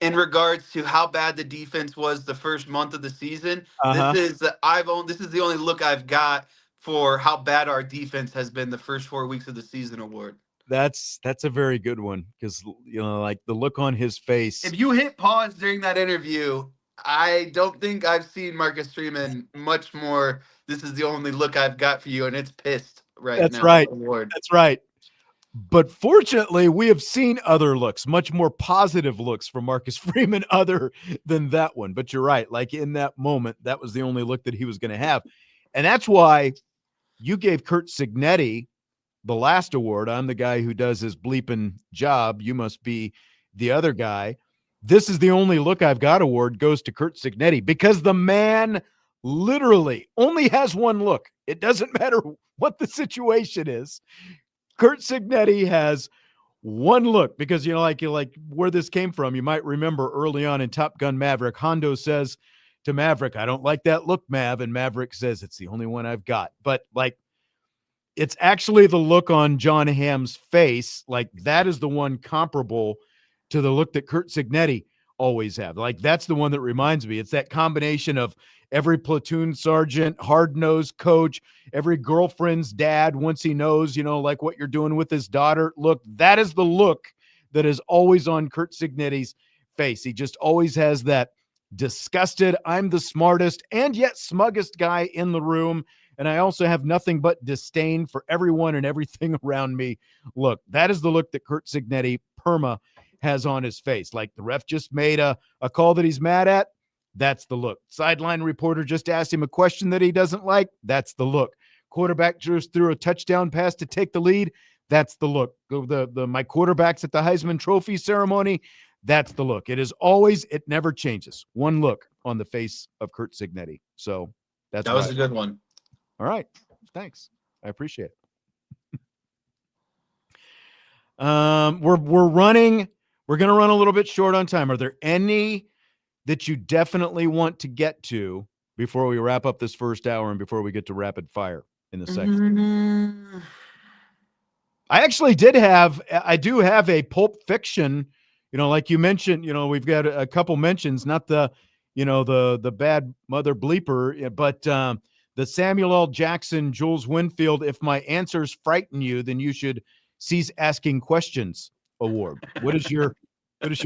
in regards to how bad the defense was the first month of the season. This is the only look I've got for how bad our defense has been the first 4 weeks of the season award. That's a very good one because like the look on his face. If you hit pause during that interview, I don't think I've seen Marcus Freeman much more. This is the only look I've got for you, and it's pissed right now. That's right. Award. That's right. But fortunately, we have seen other looks, much more positive looks from Marcus Freeman other than that one. But you're right. Like in that moment, that was the only look that he was going to have. And that's why you gave Curt Cignetti the last award. I'm the guy who does his bleeping job. You must be the other guy. This is the only look I've got award goes to Curt Cignetti because the man literally only has one look. It doesn't matter what the situation is. Curt Cignetti has one look because, like where this came from, you might remember early on in Top Gun Maverick, Hondo says to Maverick, "I don't like that look, Mav." And Maverick says, "It's the only one I've got." But like, it's actually the look on John Hamm's face. Like that is the one comparable to the look that Curt Cignetti always have. Like that's the one that reminds me. It's that combination of every platoon sergeant, hard-nosed coach, every girlfriend's dad, once he knows, like what you're doing with his daughter. Look, that is the look that is always on Curt Cignetti's face. He just always has that disgusted, I'm the smartest and yet smuggest guy in the room. And I also have nothing but disdain for everyone and everything around me. Look, that is the look that Curt Cignetti perma has on his face. Like the ref just made a call that he's mad at. That's the look. Sideline reporter just asked him a question that he doesn't like. That's the look. Quarterback just threw a touchdown pass to take the lead. That's the look. My quarterbacks at the Heisman Trophy ceremony. That's the look. It is always, it never changes. One look on the face of Curt Cignetti. So that was a good one. All right. Thanks. I appreciate it. We're running. We're going to run a little bit short on time. Are there any that you definitely want to get to before we wrap up this first hour and before we get to rapid fire in the second? I do have a Pulp Fiction, like you mentioned, we've got a couple mentions, not the bad mother bleeper, but the Samuel L. Jackson, Jules Winfield, If My Answers Frighten You, Then You Should Cease Asking Questions award. What is your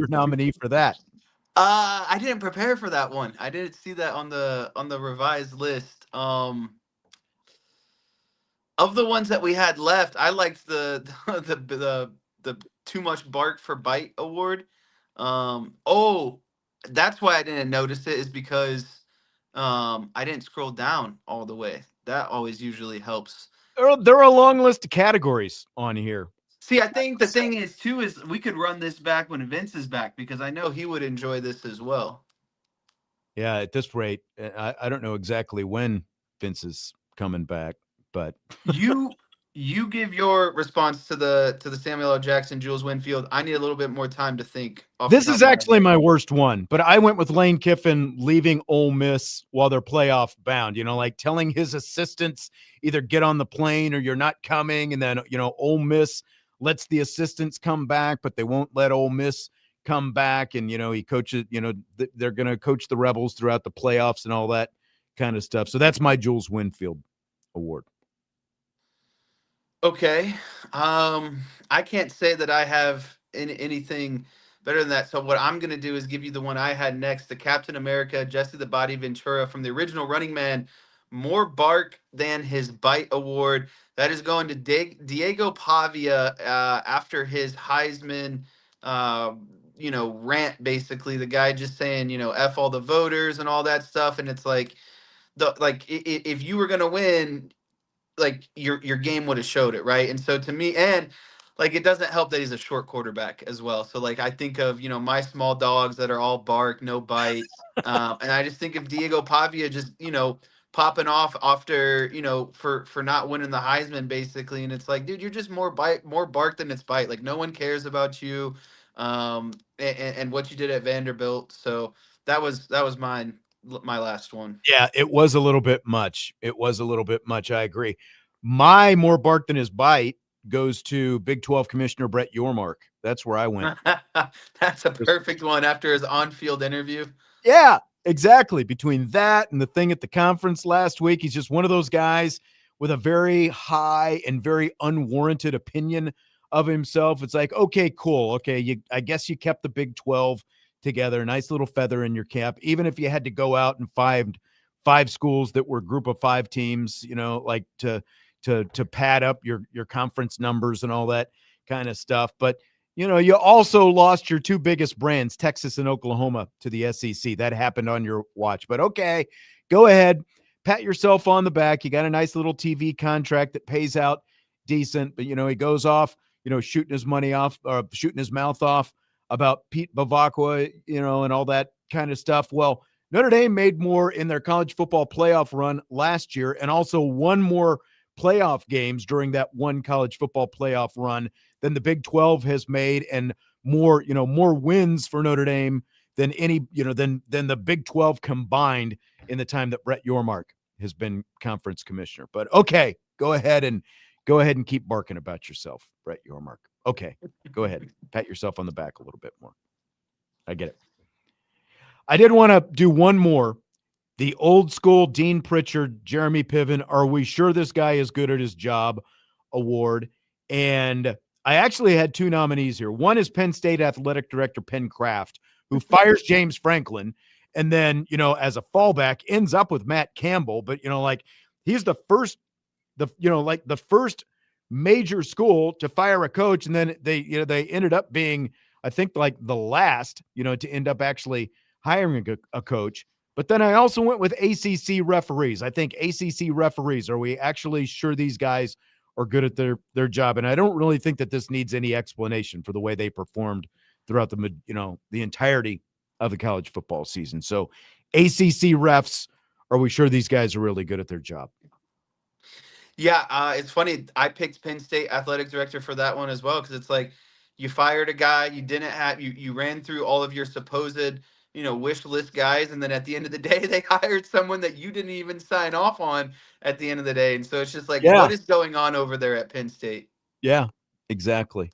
nominee for that? I didn't prepare for that one. I didn't see that on the revised list. Of the ones that we had left, I liked the Too Much Bark for Bite award. That's why I didn't notice it, is because I didn't scroll down all the way. That always usually helps. There are a long list of categories on here. See, I think the thing is, too, is we could run this back when Vince is back, because I know he would enjoy this as well. Yeah, at this rate, I don't know exactly when Vince is coming back, but you give your response to the Samuel L. Jackson, Jules Winfield. I need a little bit more time to think. This is actually my worst one, but I went with Lane Kiffin leaving Ole Miss while they're playoff bound, like telling his assistants either get on the plane or you're not coming. And then, Ole Miss lets the assistants come back, but they won't let Ole Miss come back. And, he coaches, they're going to coach the Rebels throughout the playoffs and all that kind of stuff. So that's my Jules Winfield award. Okay. I can't say that I have anything better than that. So what I'm going to do is give you the one I had next, the Captain America, Jesse the Body Ventura from the original Running Man, More Bark Than His Bite award. That is going to Diego Pavia after his Heisman, uh, rant. Basically, the guy just saying, "F all the voters" and all that stuff. And it's like if you were gonna win, like your game would have showed it, right? And so to me, and like it doesn't help that he's a short quarterback as well. So like I think of my small dogs that are all bark, no bite, and I just think of Diego Pavia just popping off after for not winning the Heisman basically, and it's like, dude, you're just more bark than it's bite. Like no one cares about you, and what you did at Vanderbilt. So that was my last one. Yeah, it was a little bit much. It was a little bit much. I agree. My more bark than his bite goes to Big 12 Commissioner Brett Yormark. That's where I went. That's a perfect one after his on-field interview. Yeah, exactly. Between that and the thing at the conference last week, he's just one of those guys with a very high and very unwarranted opinion of himself. It's like, okay, cool. Okay, I guess you kept the Big 12 together, nice little feather in your cap, even if you had to go out and five schools that were group of five teams, like to pad up your conference numbers and all that kind of stuff. But you also lost your two biggest brands, Texas and Oklahoma, to the SEC. That happened on your watch. But okay, go ahead, pat yourself on the back. You got a nice little TV contract that pays out decent, but he goes off, shooting his mouth off about Pete Bavacqua, and all that kind of stuff. Well, Notre Dame made more in their college football playoff run last year, and also won more playoff games during that one college football playoff run than the Big 12 has made, and more wins for Notre Dame than any, than the Big 12 combined in the time that Brett Yormark has been conference commissioner. But okay, go ahead and keep barking about yourself, Brett Yormark. Okay, go ahead. Pat yourself on the back a little bit more. I get it. I did want to do one more. The old school Dean Pritchard, Jeremy Piven, are we sure this guy is good at his job award? And I actually had two nominees here. One is Penn State athletic director Penn Kraft, who fires James Franklin and then, as a fallback ends up with Matt Campbell. But, he's the first major school to fire a coach. And then they ended up being, I think, like the last, to end up actually hiring a coach. But then I also went with ACC referees. I think ACC referees, are we actually sure these guys are good at their job? And I don't really think that this needs any explanation for the way they performed throughout the entirety of the college football season. So ACC refs, are we sure these guys are really good at their job? Yeah, it's funny. I picked Penn State athletic director for that one as well because it's like you fired a guy, you didn't have you ran through all of your supposed wish list guys, and then at the end of the day, they hired someone that you didn't even sign off on at the end of the day, and so it's just like, Yeah. what is going on over there at Penn State? Yeah, exactly.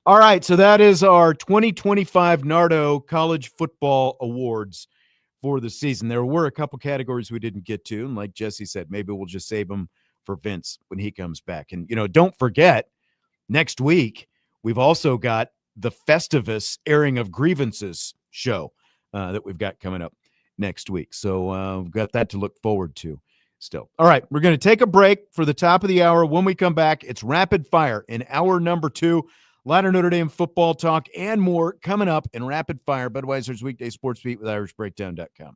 All right, so that is our 2025 Nardo College Football Awards for the season. There were a couple categories we didn't get to, and like Jesse said, maybe we'll just save them for Vince when he comes back. And don't forget, next week we've also got the Festivus airing of grievances show that we've got coming up next week. So we've got that to look forward to still. All right, we're going to take a break for the top of the hour. When we come back, it's rapid fire in hour number 2. A lot of Notre Dame football talk and more coming up in rapid fire. Budweiser's Weekday Sports Beat with IrishBreakdown.com.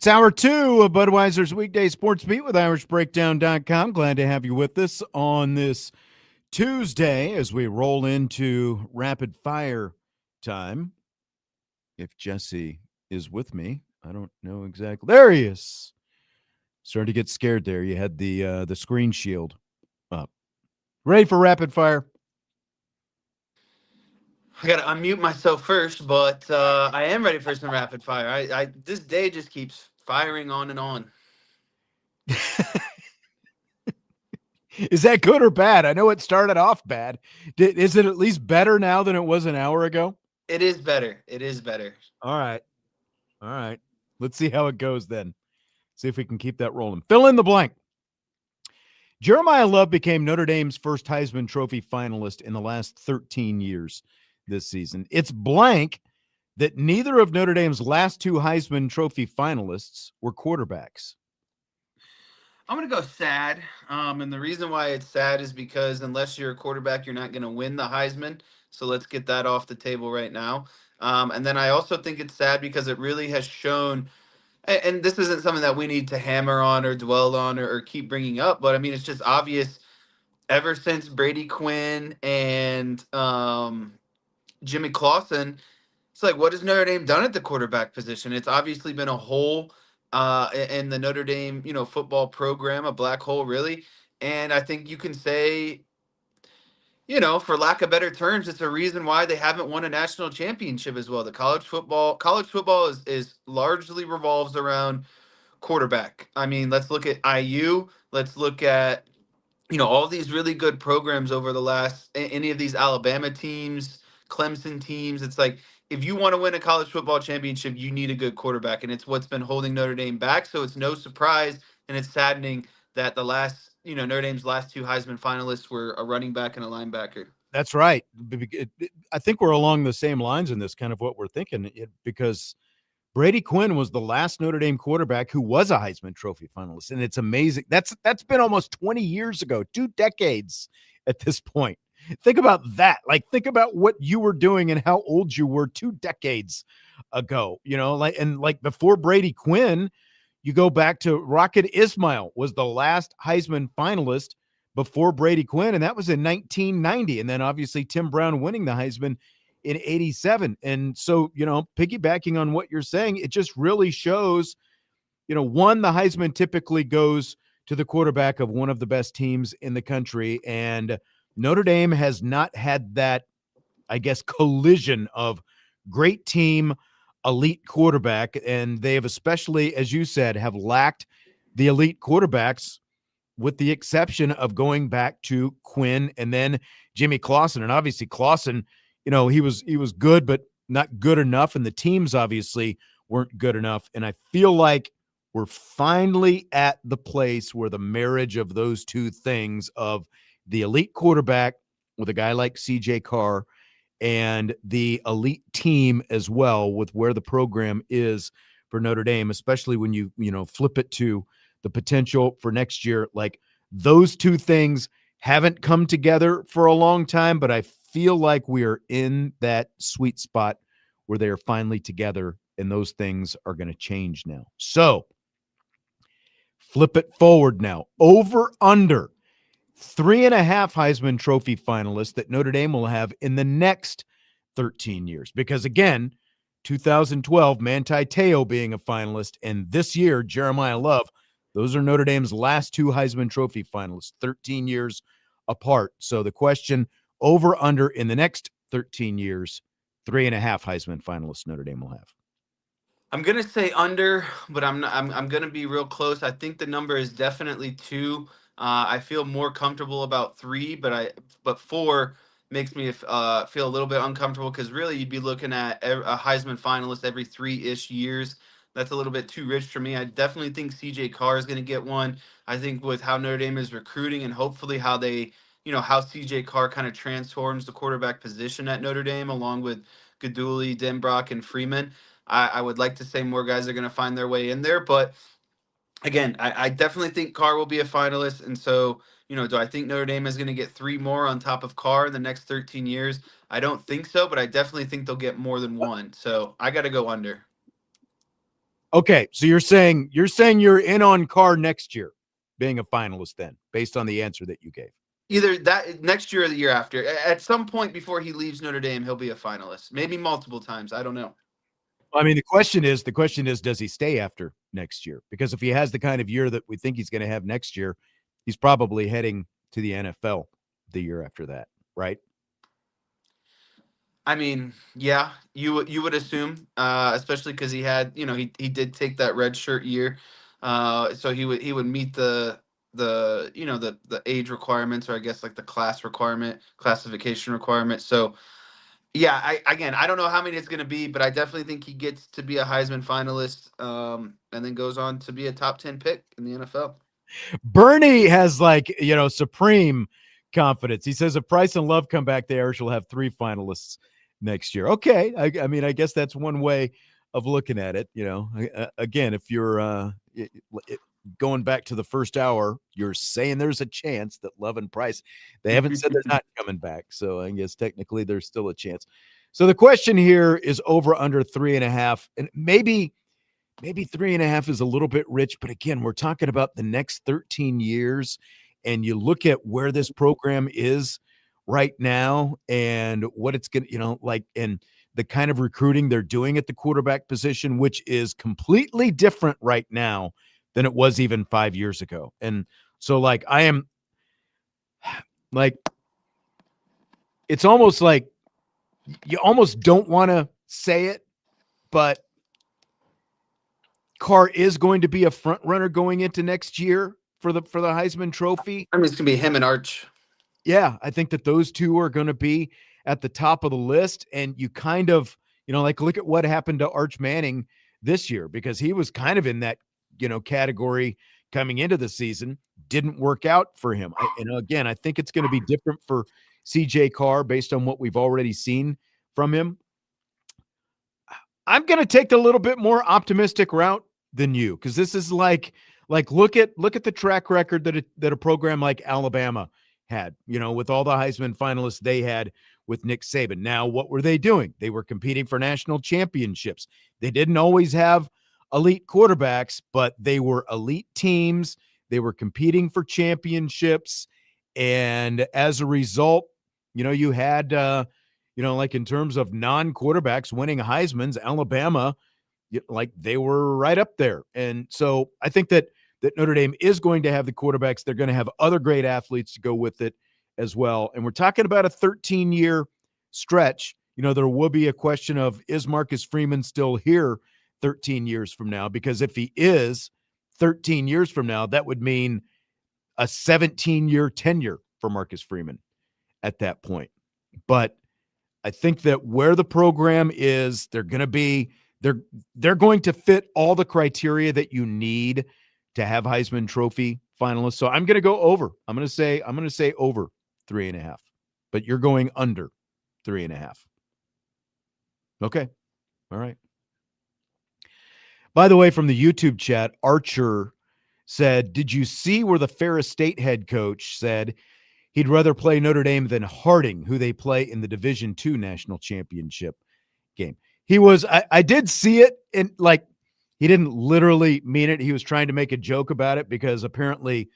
It's hour two of Budweiser's Weekday Sports Beat with IrishBreakdown.com. Glad to have you with us on this Tuesday as we roll into rapid fire time. If Jesse is with me, I don't know exactly. There he is. Starting to get scared there. You had the screen shield up. Ready for rapid fire? I gotta unmute myself first, but I am ready for some rapid fire. I this day just keeps firing on and on. Is that good or bad? I know it started off bad. Is it at least better now than it was an hour ago? It is better. It is better. All right. Let's see how it goes then. See if we can keep that rolling. Fill in the blank. Jeremiah Love became Notre Dame's first Heisman Trophy finalist in the last 13 years this season. It's blank that neither of Notre Dame's last two Heisman Trophy finalists were quarterbacks. I'm going to go sad. And the reason why it's sad is because unless you're a quarterback, you're not going to win the Heisman. So let's get that off the table right now. And then I also think it's sad because it really has shown, and this isn't something that we need to hammer on or dwell on or keep bringing up, but I mean, it's just obvious ever since Brady Quinn and Jimmy Clausen, it's like, what has Notre Dame done at the quarterback position? It's obviously been a hole in the Notre Dame, football program, a black hole, really. And I think you can say, for lack of better terms, it's a reason why they haven't won a national championship as well. The college football is largely revolves around quarterback. I mean, let's look at IU. Let's look at all these really good programs over the last any of these Alabama teams, Clemson teams. It's like if you want to win a college football championship, you need a good quarterback, and it's what's been holding Notre Dame back. So it's no surprise, and it's saddening that Notre Dame's last two Heisman finalists were a running back and a linebacker. That's right. I think we're along the same lines in this kind of what we're thinking because Brady Quinn was the last Notre Dame quarterback who was a Heisman Trophy finalist, and it's amazing. That's been almost 20 years ago, 2 decades at this point. Think about that. Like, think about what you were doing and how old you were 2 decades ago. Like before Brady Quinn, you go back to Rocket Ismail was the last Heisman finalist before Brady Quinn, and that was in 1990. And then obviously Tim Brown winning the Heisman in 87. And so, piggybacking on what you're saying, it just really shows, one, the Heisman typically goes to the quarterback of one of the best teams in the country. And Notre Dame has not had that, I guess, collision of great team, elite quarterback. And they have especially, as you said, have lacked the elite quarterbacks with the exception of going back to Quinn and then Jimmy Clausen. And obviously Clausen, he was good, but not good enough. And the teams obviously weren't good enough. And I feel like we're finally at the place where the marriage of those two things of the elite quarterback with a guy like CJ Carr and the elite team as well with where the program is for Notre Dame, especially when you flip it to the potential for next year. Like those two things haven't come together for a long time, but I feel like we are in that sweet spot where they are finally together, and those things are going to change now. So flip it forward now. Over under 3.5 Heisman Trophy finalists that Notre Dame will have in the next 13 years. Because again, 2012, Manti Te'o being a finalist, and this year, Jeremiah Love, those are Notre Dame's last two Heisman Trophy finalists, 13 years apart. So the question, over under in the next 13 years, 3.5 Heisman finalists Notre Dame will have. I'm gonna say under, but I'm not. I'm gonna be real close. I think the number is definitely 2. I feel more comfortable about 3, but 4 makes me feel a little bit uncomfortable because really you'd be looking at a Heisman finalist every 3-ish years. That's a little bit too rich for me. I definitely think CJ Carr is going to get one. I think with how Notre Dame is recruiting and hopefully how how CJ Carr kind of transforms the quarterback position at Notre Dame along with Gaduli, Denbrock, and Freeman. I would like to say more guys are going to find their way in there, but again, I definitely think Carr will be a finalist. And so, do I think Notre Dame is going to get 3 more on top of Carr in the next 13 years? I don't think so, but I definitely think they'll get more than 1. So I got to go under. Okay, so you're saying you're in on Carr next year being a finalist then, based on the answer that you gave. Either that next year or the year after. At some point before he leaves Notre Dame, he'll be a finalist. Maybe multiple times. I don't know. I mean, the question is, does he stay after next year? Because if he has the kind of year that we think he's going to have next year, he's probably heading to the NFL the year after that, right? I mean, yeah, you would assume, especially because he had, he did take that red shirt year, so he would meet the age requirements, or I guess like the classification requirement. So yeah, I don't know how many it's going to be, but I definitely think he gets to be a Heisman finalist, and then goes on to be a top 10 pick in the NFL. Bernie has supreme confidence. He says if Price and Love come back, the Irish will have 3 finalists next year. Okay. I mean, I guess that's one way of looking at it. Again, if you're going back to the first hour, you're saying there's a chance that Love and Price, they haven't said they're not coming back. So I guess technically there's still a chance. So the question here is over under 3.5, and maybe 3.5 is a little bit rich, but again, we're talking about the next 13 years, and you look at where this program is right now and what it's going to, and the kind of recruiting they're doing at the quarterback position, which is completely different right now than it was even 5 years ago. And so I am it's almost like you almost don't want to say it, but Carr is going to be a front runner going into next year for the Heisman Trophy. I mean, it's going to be him and Arch. Yeah, I think that those two are going to be at the top of the list. And you kind of, look at what happened to Arch Manning this year, because he was kind of in that, category coming into the season. Didn't work out for him. Again, I think it's going to be different for CJ Carr based on what we've already seen from him. I'm going to take the little bit more optimistic route than you, because this is like look at the track record that a program like Alabama had, with all the Heisman finalists they had with Nick Saban. Now, what were they doing? They were competing for national championships. They didn't always have elite quarterbacks, but they were elite teams. They were competing for championships. And as a result, you had, in terms of non-quarterbacks winning Heismans, Alabama, they were right up there. And so I think that Notre Dame is going to have the quarterbacks. They're going to have other great athletes to go with it as well. And we're talking about a 13-year stretch. There will be a question of, is Marcus Freeman still here 13 years from now? Because if he is 13 years from now, that would mean a 17-year tenure for Marcus Freeman at that point. But I think that where the program is, they're going to fit all the criteria that you need to have Heisman Trophy finalists. So I'm going to go over. I'm going to say over 3.5, but you're going under 3.5. Okay. All right. By the way, from the YouTube chat, Archer said, did you see where the Ferris State head coach said he'd rather play Notre Dame than Harding, who they play in the Division II national championship game? I did see it, and he didn't literally mean it. He was trying to make a joke about it, because apparently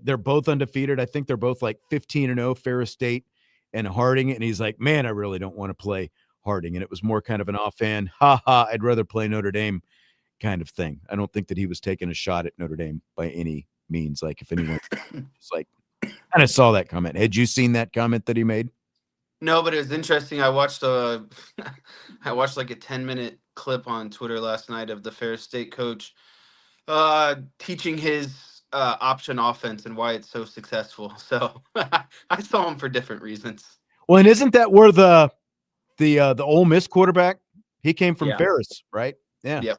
they're both undefeated. I think they're both 15-0, Ferris State and Harding. And he's like, man, I really don't want to play Harding. And it was more kind of an offhand, I'd rather play Notre Dame kind of thing. I don't think that he was taking a shot at Notre Dame by any means. If anyone just kind of saw that comment. Had you seen that comment that he made? No, but it was interesting. I watched a 10-minute clip on Twitter last night of the Ferris State coach teaching his option offense and why it's so successful. So I saw him for different reasons. Well, and isn't that where the Ole Miss quarterback, he came from? Ferris, right? Yeah.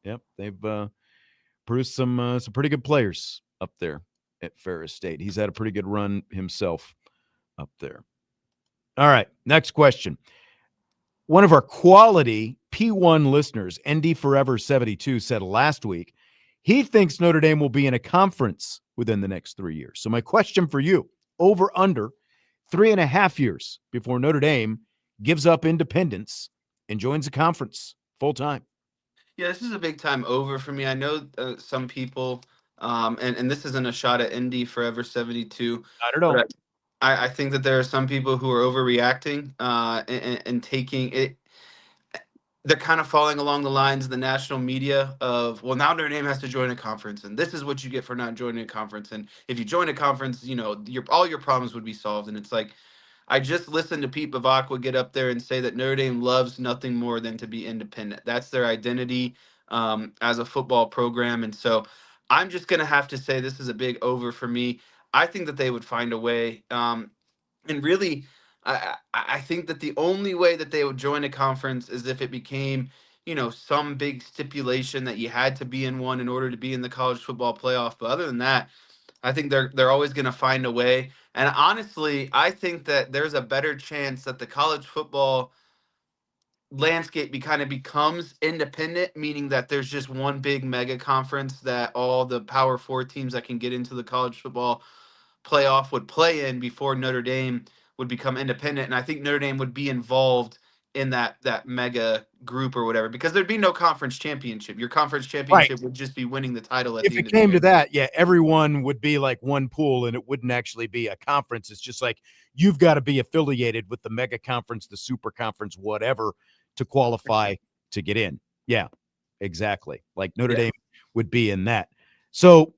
Yep. They've produced some pretty good players up there at Ferris State. He's had a pretty good run himself up there. All right, next question. One of our quality P1 listeners, ND Forever 72, said last week he thinks Notre Dame will be in a conference within the next 3 years. So my question for you, over under 3.5 years before Notre Dame gives up independence and joins a conference full time. Yeah, this is a big time over for me. I know some people, and this isn't a shot at Indy Forever 72, Not at all. but I think that there are some people who are overreacting and taking it. They're kind of falling along the lines of the national media of, well, now Notre Dame has to join a conference, and this is what you get for not joining a conference. And if you join a conference, all your problems would be solved. And it's like, I just listened to Pete Bavacqua get up there and say that Notre Dame loves nothing more than to be independent. That's their identity as a football program. And so I'm just going to have to say this is a big over for me. I think that they would find a way. And really, I think that the only way that they would join a conference is if it became, some big stipulation that you had to be in one in order to be in the college football playoff. But other than that, I think they're always going to find a way. And honestly, I think that there's a better chance that the college football landscape kind of becomes independent, meaning that there's just one big mega conference that all the Power Four teams that can get into the college football playoff would play in before Notre Dame would become independent. And I think Notre Dame would be involved in that mega group or whatever, because there'd be no conference championship. Your conference Right. championship would just be winning the title at If the it end of came the year. to that, yeah, everyone would be like one pool and it wouldn't actually be a conference. It's just like you've got to be affiliated with the mega conference, the super conference, whatever, to qualify to get in. Yeah, exactly. Like Notre Dame would be in that. So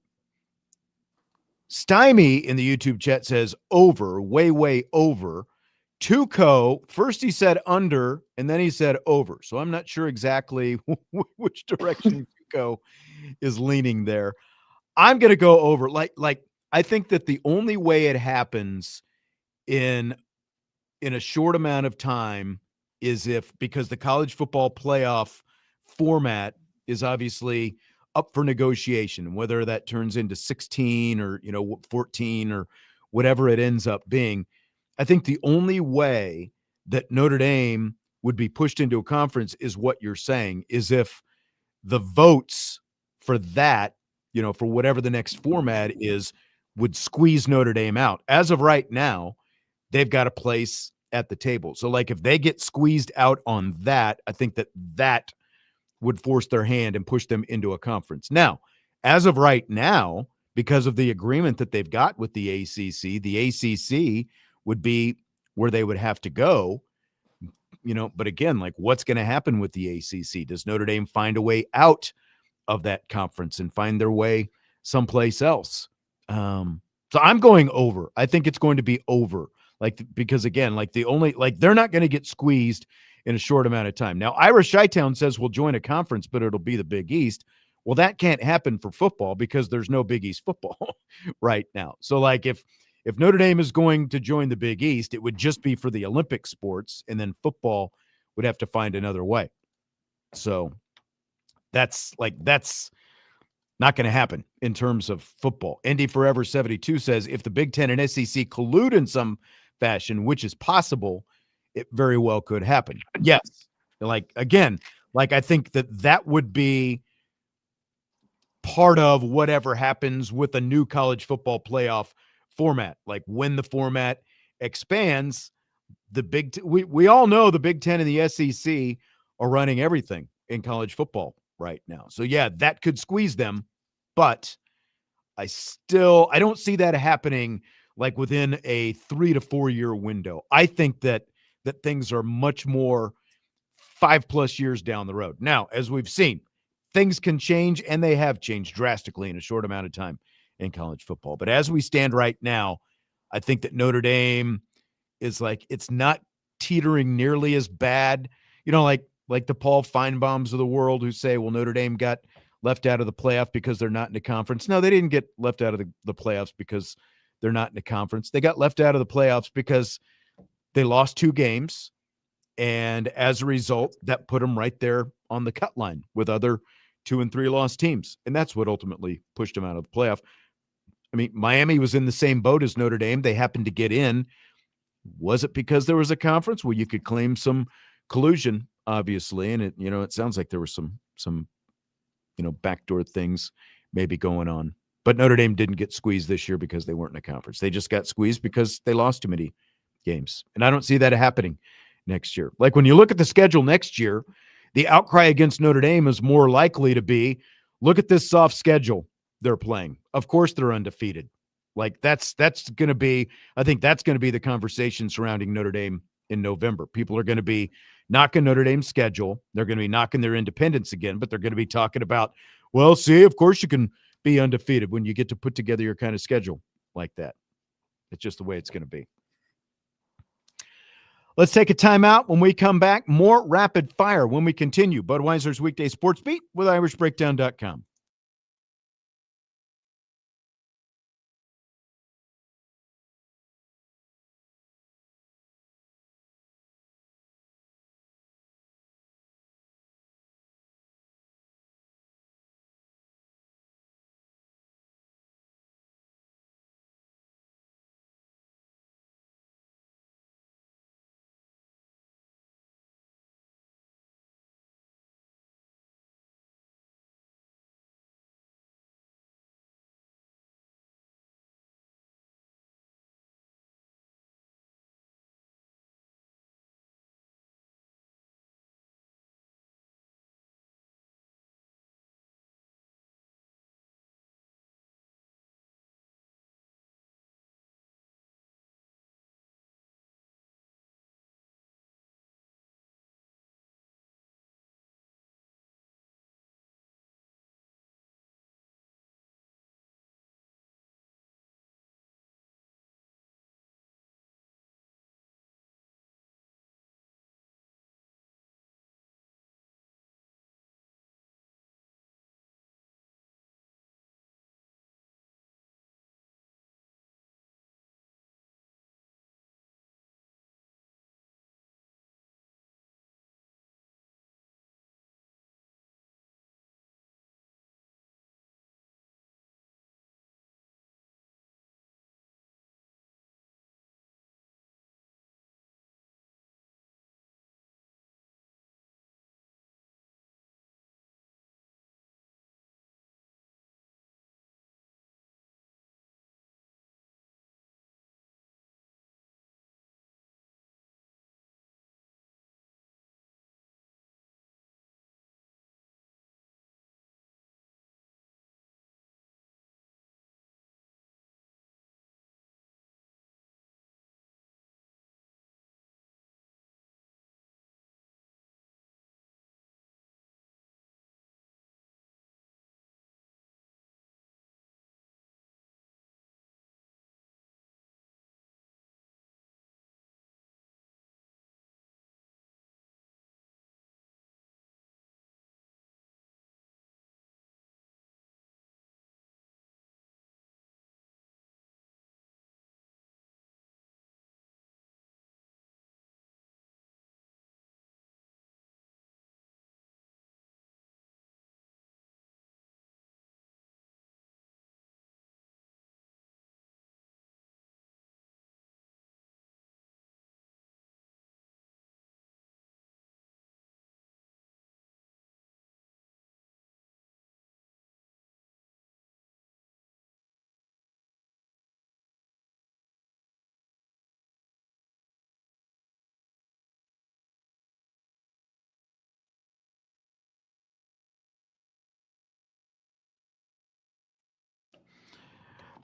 Stymie in the YouTube chat says over, way, way over. Tuco, first he said under, and then he said over. So I'm not sure exactly which direction Tuco is leaning there. I'm going to go over. Like I think that the only way it happens in a short amount of time is because the college football playoff format is obviously up for negotiation, whether that turns into 16 or 14 or whatever it ends up being. I think the only way that Notre Dame would be pushed into a conference is what you're saying, is if the votes for that, for whatever the next format is, would squeeze Notre Dame out. As of right now, they've got a place at the table. So like if they get squeezed out on that, I think that would force their hand and push them into a conference. Now, as of right now, because of the agreement that they've got with the ACC would be where they would have to go, but again, like what's going to happen with the ACC? Does Notre Dame find a way out of that conference and find their way someplace else? So I'm going over. I think it's going to be over. Because again, they're not going to get squeezed in a short amount of time. Now, Ira Chi-Town says we'll join a conference, but it'll be the Big East. Well, that can't happen for football because there's no Big East football right now. So like if Notre Dame is going to join the Big East, it would just be for the Olympic sports, and then football would have to find another way. So that's not going to happen in terms of football. Indy Forever 72 says if the Big Ten and SEC collude in some fashion, which is possible, it very well could happen. Yes. I think that would be part of whatever happens with a new college football playoff format. Like when the format expands, we all know the Big Ten and the SEC are running everything in college football right now. So yeah, that could squeeze them, but I don't see that happening like within a 3 to 4 year window. I think that things are much more 5+ years down the road. Now, as we've seen, things can change, and they have changed drastically in a short amount of time in college football. But as we stand right now, I think that Notre Dame is it's not teetering nearly as bad, like the Paul Feinbaums of the world who say, well, Notre Dame got left out of the playoff because they're not in a conference. No, they didn't get left out of the playoffs because they're not in a conference. They got left out of the playoffs because they lost 2 games. And as a result, that put them right there on the cut line with other 2 and 3 lost teams. And that's what ultimately pushed them out of the playoff. I mean, Miami was in the same boat as Notre Dame. They happened to get in. Was it because there was a conference? Well, you could claim some collusion, obviously. And it sounds like there were some backdoor things maybe going on. But Notre Dame didn't get squeezed this year because they weren't in a conference. They just got squeezed because they lost too many games. And I don't see that happening next year. Like when you look at the schedule next year, The outcry against Notre Dame is more likely to be, look at this soft schedule they're playing. Of course they're undefeated. Like that's going to be, I think that's going to be the conversation surrounding Notre Dame in November. People are going to be knocking Notre Dame's schedule. They're going to be knocking their independence again, but they're going to be talking about, well, see, of course you can be undefeated when you get to put together your kind of schedule like that. It's just the way it's going to be. Let's take a timeout. When we come back, more rapid fire when we continue. Budweiser's Weekday Sports Beat with IrishBreakdown.com.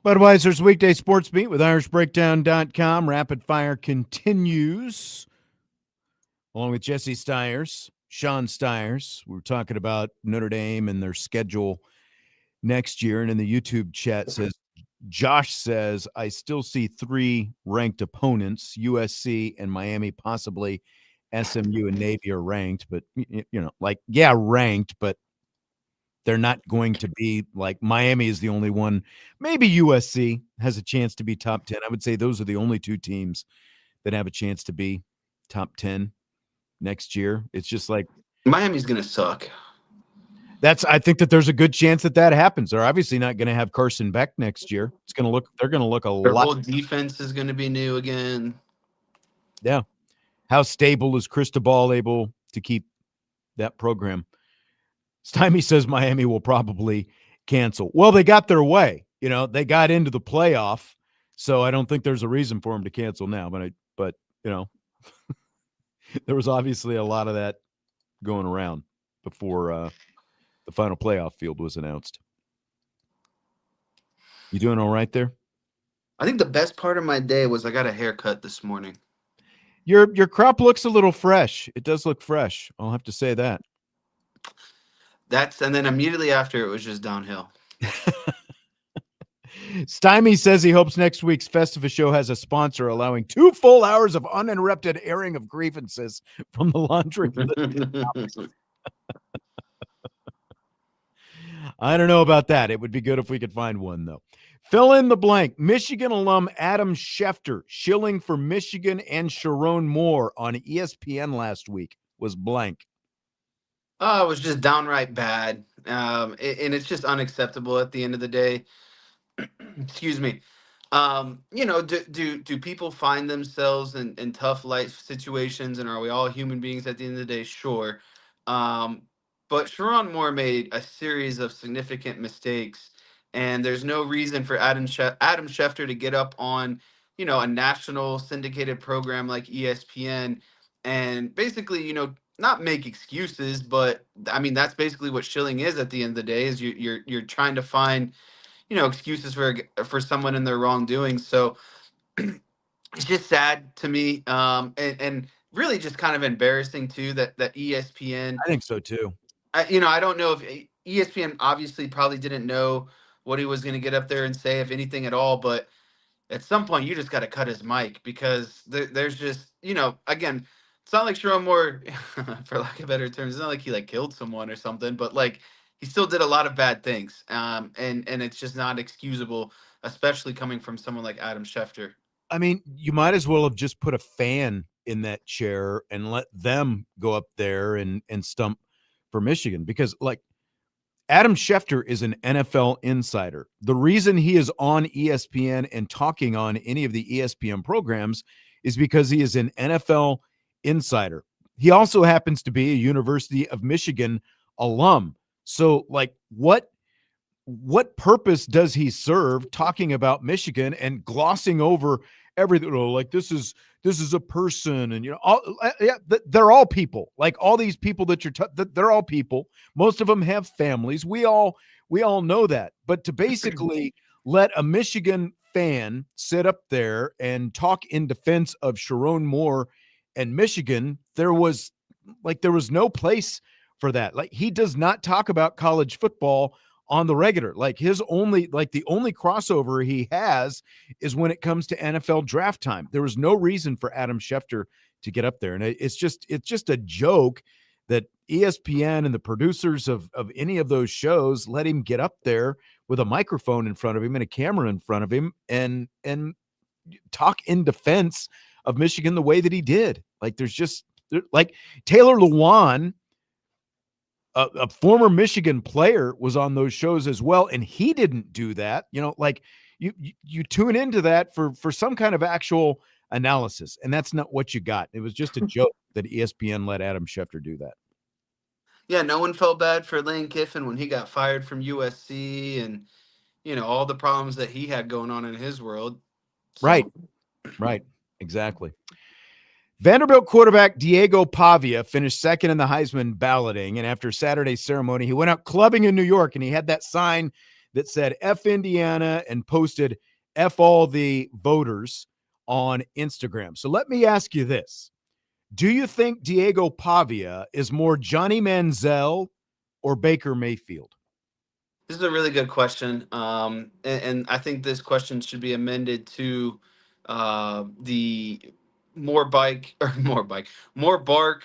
Budweiser's Weekday Sports Beat with IrishBreakdown.com. Rapid fire continues. Along with Jesse Stiers, Sean Stiers. We were talking about Notre Dame and their schedule next year. And in the YouTube chat says, Josh says, I still see 3 ranked opponents, USC and Miami, possibly SMU and Navy are ranked. But, ranked, but they're not going to be like Miami is the only one. Maybe USC has a chance to be top 10. I would say those are the only 2 teams that have a chance to be top 10 next year. It's just like Miami's going to suck. I think that there's a good chance that happens. They're obviously not going to have Carson Beck next year. They're going to look a lot. Their whole defense is going to be new again. Yeah. How stable is Cristobal able to keep that program? Stymie says Miami will probably cancel. Well, they got their way. They got into the playoff, so I don't think there's a reason for them to cancel now. But there was obviously a lot of that going around before the final playoff field was announced. You doing all right there? I think the best part of my day was I got a haircut this morning. Your crop looks a little fresh. It does look fresh. I'll have to say that. And then immediately after, it was just downhill. Stymie says he hopes next week's Festivus show has a sponsor allowing 2 full hours of uninterrupted airing of grievances from the laundry list. I don't know about that. It would be good if we could find one, though. Fill in the blank. Michigan alum Adam Schefter shilling for Michigan and Sharon Moore on ESPN last week was blank. Oh, it was just downright bad. And it's just unacceptable at the end of the day. Excuse me. Do people find themselves in tough life situations, and are we all human beings at the end of the day? Sure. Um, but Sharon Moore made a series of significant mistakes, and there's no reason for Adam Schefter to get up on, a national syndicated program like ESPN and basically, not make excuses, but I mean that's basically what shilling is at the end of the day. Is you're trying to find excuses for someone in their wrongdoing. So it's just sad to me, and really just kind of embarrassing too that ESPN. I think so too. I don't know if ESPN obviously probably didn't know what he was going to get up there and say, if anything at all, but at some point you just got to cut his mic because there's just again, it's not like Sharon Moore, for lack of better terms, it's not like he like killed someone or something, but like he still did a lot of bad things, and it's just not excusable, especially coming from someone like Adam Schefter. I mean, you might as well have just put a fan in that chair and let them go up there and stump for Michigan, because like Adam Schefter is an NFL insider. The reason he is on ESPN and talking on any of the ESPN programs is because he is an NFL insider. He also happens to be a University of Michigan alum. So like what purpose does he serve talking about Michigan and glossing over everything? Oh, like this is a person, and they're all people. Like all these people that they're all people. Most of them have families. We all know that. But to basically let a Michigan fan sit up there and talk in defense of Sharon Moore and Michigan, there was no place for that. Like he does not talk about college football on the regular. Like the only crossover he has is when it comes to NFL draft time. There was no reason for Adam Schefter to get up there. And it's just a joke that ESPN and the producers of any of those shows let him get up there with a microphone in front of him and a camera in front of him and talk in defense of Michigan the way that he did. Like like Taylor Lewan, a former Michigan player, was on those shows as well, and he didn't do that. Like you tune into that for some kind of actual analysis, and that's not what you got. It was just a joke that ESPN let Adam Schefter do that. Yeah, no one felt bad for Lane Kiffin when he got fired from USC, and all the problems that he had going on in his world. So. Right, exactly. Vanderbilt quarterback Diego Pavia finished second in the Heisman balloting, and after Saturday's ceremony, he went out clubbing in New York, and he had that sign that said F Indiana and posted F all the voters on Instagram. So let me ask you this. Do you think Diego Pavia is more Johnny Manziel or Baker Mayfield? This is a really good question. And I think this question should be amended to the more bark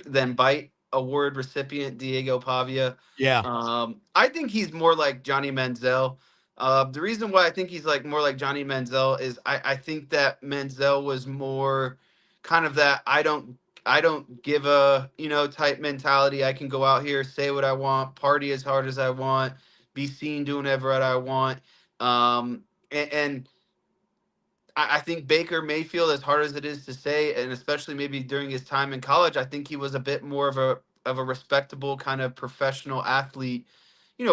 than bite award recipient, Diego Pavia. Yeah. I think he's more like Johnny Manziel. The reason why I think he's like more like Johnny Manziel is I think that Manziel was more kind of that I don't give a type mentality. I can go out here, say what I want, party as hard as I want, be seen doing whatever I want. And I think Baker Mayfield, as hard as it is to say, and especially maybe during his time in college, I think he was a bit more of a respectable kind of professional athlete,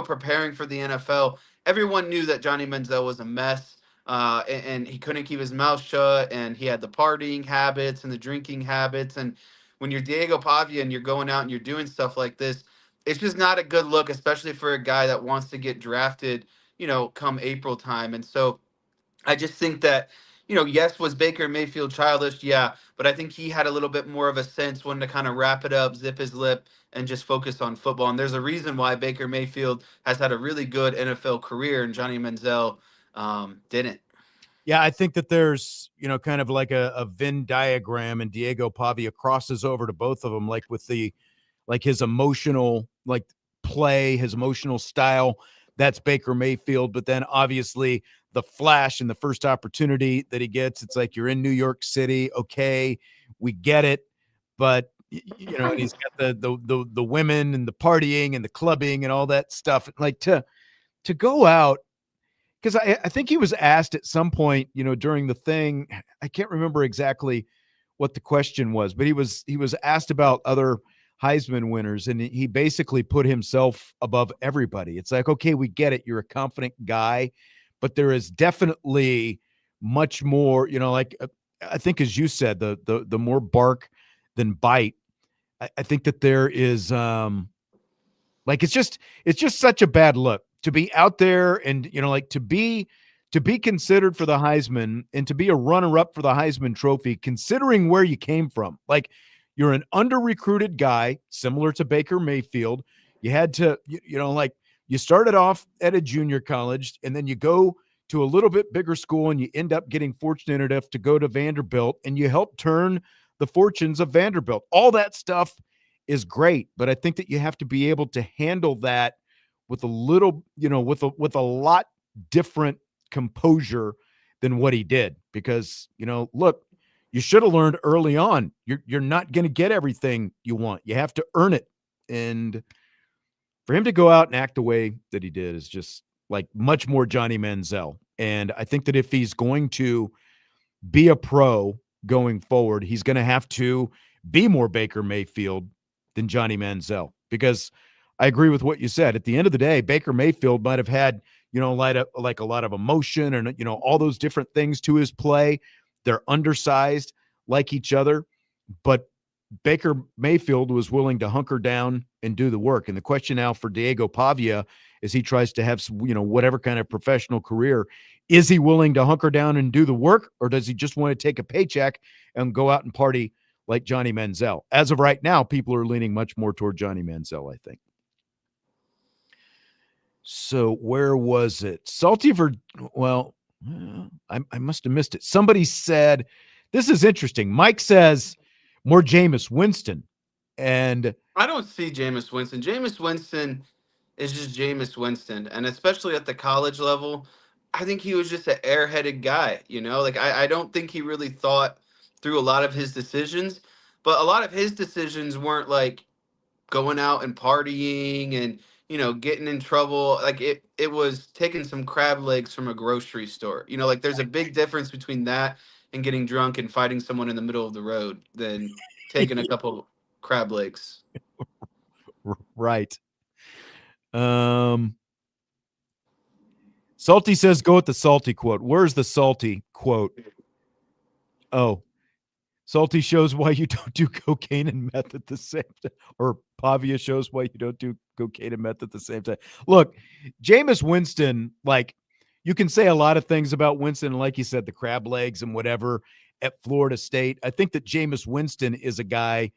preparing for the NFL. Everyone knew that Johnny Manziel was a mess, and he couldn't keep his mouth shut, and he had the partying habits and the drinking habits. And when you're Diego Pavia and you're going out and you're doing stuff like this, it's just not a good look, especially for a guy that wants to get drafted, come April time. And so I just think that, yes, was Baker Mayfield childish? Yeah. But I think he had a little bit more of a sense when to kind of wrap it up, zip his lip, and just focus on football. And there's a reason why Baker Mayfield has had a really good NFL career and Johnny Manziel didn't. Yeah, I think that there's, kind of like a Venn diagram, and Diego Pavia crosses over to both of them, like with his emotional, play, his emotional style. That's Baker Mayfield. But then obviously the flash and the first opportunity that he gets, it's like, you're in New York City. Okay, we get it. But, and he's got the women and the partying and the clubbing and all that stuff. Like to go out, because I think he was asked at some point, during the thing, I can't remember exactly what the question was, but he was asked about other Heisman winners, and he basically put himself above everybody. It's like, okay, we get it. You're a confident guy, but there is definitely much more, I think, as you said, the more bark than bite. I think that there is, it's just such a bad look to be out there and, to be considered for the Heisman and to be a runner-up for the Heisman Trophy, considering where you came from. Like, you're an under-recruited guy, similar to Baker Mayfield. You had to, you started off at a junior college, and then you go to a little bit bigger school, and you end up getting fortunate enough to go to Vanderbilt, and you help turn the fortunes of Vanderbilt. All that stuff is great, but I think that you have to be able to handle that with a little, with a lot different composure than what he did. Because, look, you should have learned early on, you're not going to get everything you want. You have to earn it. And for him to go out and act the way that he did is just like much more Johnny Manziel. And I think that if he's going to be a pro going forward, he's going to have to be more Baker Mayfield than Johnny Manziel, because I agree with what you said. At the end of the day, Baker Mayfield might have had, like a lot of emotion and, all those different things to his play. They're undersized like each other, but Baker Mayfield was willing to hunker down and do the work. And the question now for Diego Pavia, as he tries to have, whatever kind of professional career, is he willing to hunker down and do the work, or does he just want to take a paycheck and go out and party like Johnny Manziel? As of right now, people are leaning much more toward Johnny Manziel, I think. So where was it? Salty for, well, I must have missed it. Somebody said, this is interesting. Mike says more Jameis Winston. And I don't see Jameis Winston. Jameis Winston is just Jameis Winston. And especially at the college level, I think he was just an airheaded guy, Like, I don't think he really thought through a lot of his decisions. But a lot of his decisions weren't like going out and partying and, getting in trouble. Like, it was taking some crab legs from a grocery store. Like, there's a big difference between that and getting drunk and fighting someone in the middle of the road than taking a couple crab legs. Right. Salty says, go with the Salty quote. Where's the Salty quote? Oh, Salty shows why you don't do cocaine and meth at the same time. Or Pavia shows why you don't do cocaine and meth at the same time. Look, Jameis Winston, like, you can say a lot of things about Winston, like you said, the crab legs and whatever at Florida State. I think that Jameis Winston is a guy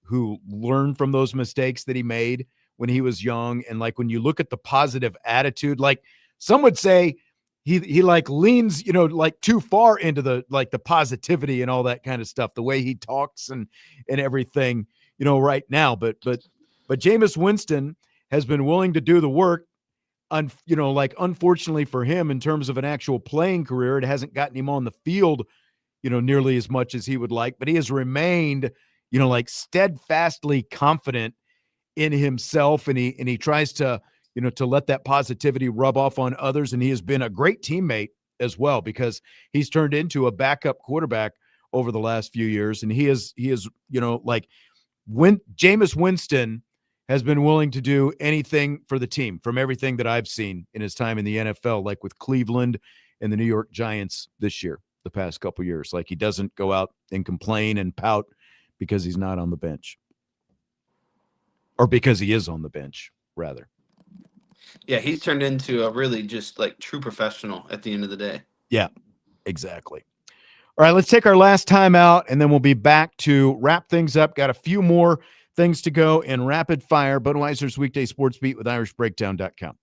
who learned from those mistakes that he made when he was young. And like, when you look at the positive attitude, like some would say he like leans, like too far into the positivity and all that kind of stuff, the way he talks and everything, right now. But Jameis Winston has been willing to do the work. Unfortunately for him, in terms of an actual playing career, it hasn't gotten him on the field, nearly as much as he would like, but he has remained, steadfastly confident in himself. And he tries to, to let that positivity rub off on others. And he has been a great teammate as well, because he's turned into a backup quarterback over the last few years. And he is, when Jameis Winston has been willing to do anything for the team, from everything that I've seen in his time in the NFL, like with Cleveland and the New York Giants this year, the past couple of years. Like, he doesn't go out and complain and pout because he's not on the bench. Or because he is on the bench, rather. Yeah, he's turned into a really just like true professional at the end of the day. Yeah, exactly. All right, let's take our last time out, and then we'll be back to wrap things up. Got a few more things to go in rapid fire. Budweiser's Weekday Sports Beat with IrishBreakdown.com.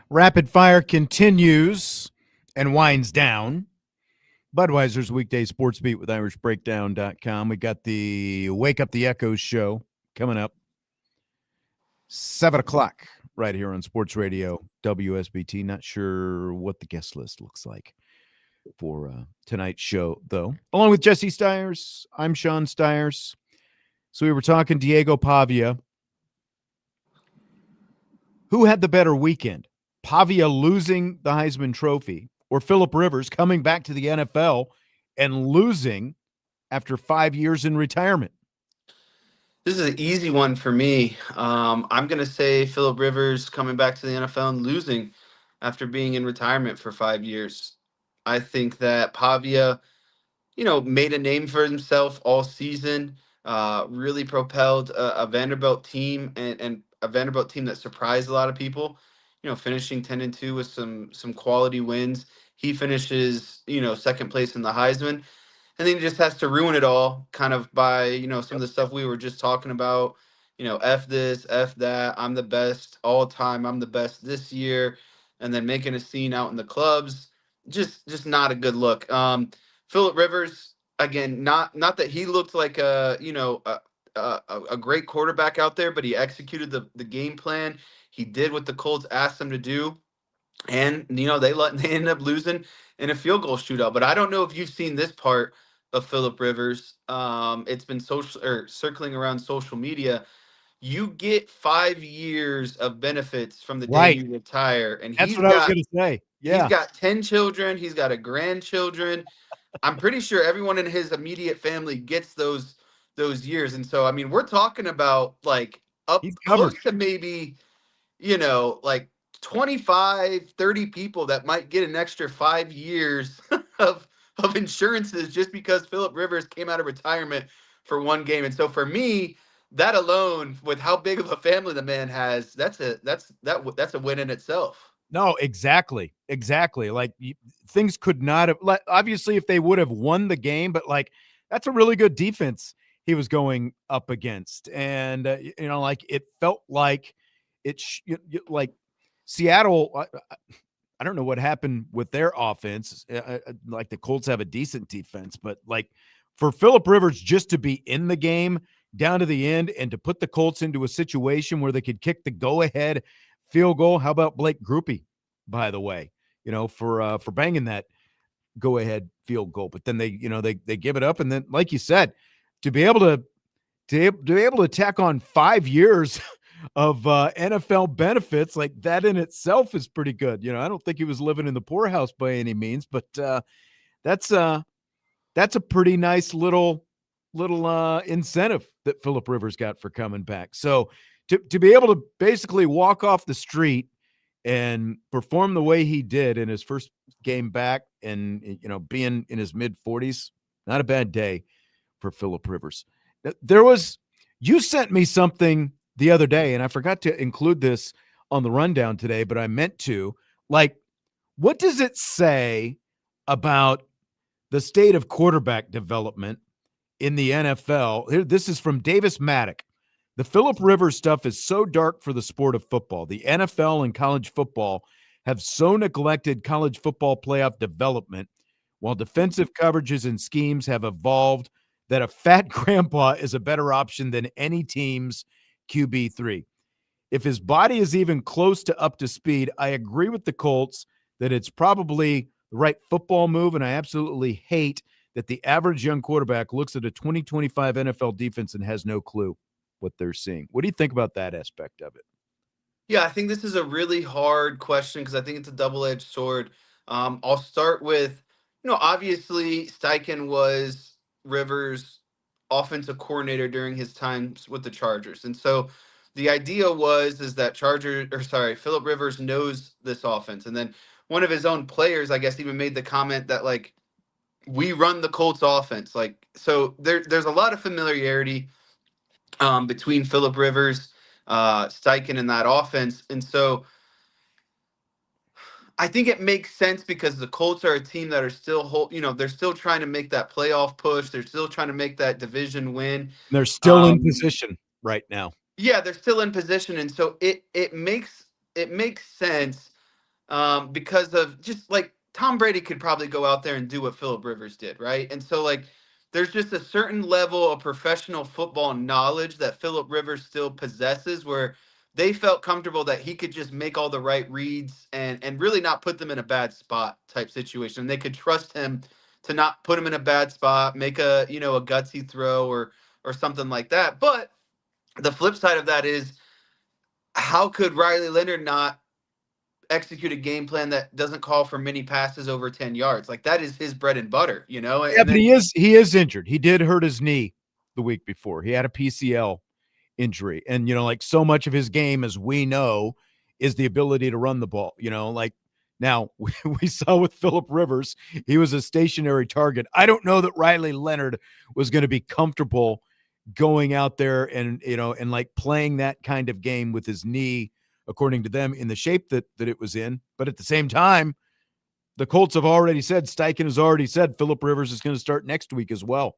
Rapid fire continues and winds down. Budweiser's Weekday Sports Beat with IrishBreakdown.com. We got the Wake Up the Echoes show coming up 7 o'clock right here on Sports Radio WSBT. Not sure what the guest list looks like for tonight's show, though. Along with Jesse Stiers, I'm Sean Stiers. So we were talking Diego Pavia. Who had the better weekend? Pavia losing the Heisman Trophy or Phillip Rivers coming back to the NFL and losing after 5 years in retirement? This is an easy one for me. I'm going to say Phillip Rivers coming back to the NFL and losing after being in retirement for 5 years. I think that Pavia, made a name for himself all season, really propelled a Vanderbilt team and a Vanderbilt team that surprised a lot of people finishing 10-2 with some quality wins. He finishes, second place in the Heisman. And then he just has to ruin it all kind of by, some of the stuff we were just talking about, F this, F that, I'm the best all time, I'm the best this year, and then making a scene out in the clubs. Just not a good look. Phillip Rivers, again, not that he looked like a great quarterback out there, but he executed the game plan. He did what the Colts asked him to do. And they ended up losing in a field goal shootout. But I don't know if you've seen this part of Phillip Rivers. It's been circling around social media. You get 5 years of benefits from the day Right. you retire, and That's what I was going to say. he's Yeah. got 10 children. He's got a grandchildren. I'm pretty sure everyone in his immediate family gets those years. And so, I mean, we're talking about like up He's covered. close to maybe, like 25, 30 people that might get an extra 5 years of insurances just because Phillip Rivers came out of retirement for one game. And so for me, that alone, with how big of a family the man has, that's a win in itself. No, exactly. Like things could not have, obviously if they would have won the game, but like that's a really good defense he was going up against. And, like it felt like like Seattle, I don't know what happened with their offense. Like the Colts have a decent defense, but like for Phillip Rivers just to be in the game down to the end and to put the Colts into a situation where they could kick the go-ahead field goal. How about Blake Grupe, by the way, for banging that go-ahead field goal? But then they give it up, and then, like you said, to be able to tack on 5 years of NFL benefits, like that in itself is pretty good. I don't think he was living in the poorhouse by any means, but that's a pretty nice little incentive that Phillip Rivers got for coming back. So to be able to basically walk off the street and perform the way he did in his first game back and, being in his mid-40s, not a bad day for Phillip Rivers. You sent me something the other day, and I forgot to include this on the rundown today, but I meant to. Like, what does it say about the state of quarterback development in the NFL? Here, this is from Davis Maddock. The Phillip Rivers stuff is so dark for the sport of football. The NFL and college football have so neglected college football playoff development, while defensive coverages and schemes have evolved, that a fat grandpa is a better option than any team's QB3. If his body is even close to up to speed, I agree with the Colts that it's probably the right football move, and I absolutely hate that the average young quarterback looks at a 2025 NFL defense and has no clue what they're seeing. What do you think about that aspect of it? Yeah, I think this is a really hard question because I think it's a double-edged sword. I'll start with, obviously Steichen was Rivers' offensive coordinator during his times with the Chargers. And so the idea is that Phillip Rivers knows this offense. And then one of his own players, I guess, even made the comment that, like, we run the Colts offense. Like, so there's a lot of familiarity between Phillip Rivers, Steichen, and that offense. And so I think it makes sense because the Colts are a team that are still they're still trying to make that playoff push. They're still trying to make that division win. They're still in position right now. Yeah, they're still in position. And so it makes sense because of just like Tom Brady could probably go out there and do what Phillip Rivers did, right? And so, like, there's just a certain level of professional football knowledge that Phillip Rivers still possesses where they felt comfortable that he could just make all the right reads and really not put them in a bad spot type situation. They could trust him to not put him in a bad spot, make a gutsy throw or something like that. But the flip side of that is, how could Riley Leonard not execute a game plan that doesn't call for many passes over 10 yards? Like, that is his bread and butter, Yeah, but he is injured. He did hurt his knee the week before. He had a PCL injury. And, like, so much of his game, as we know, is the ability to run the ball. Like, now we saw with Phillip Rivers, he was a stationary target. I don't know that Riley Leonard was going to be comfortable going out there and, and like playing that kind of game with his knee according to them, in the shape that it was in. But at the same time, the Colts have already said, Steichen has already said, Phillip Rivers is going to start next week as well.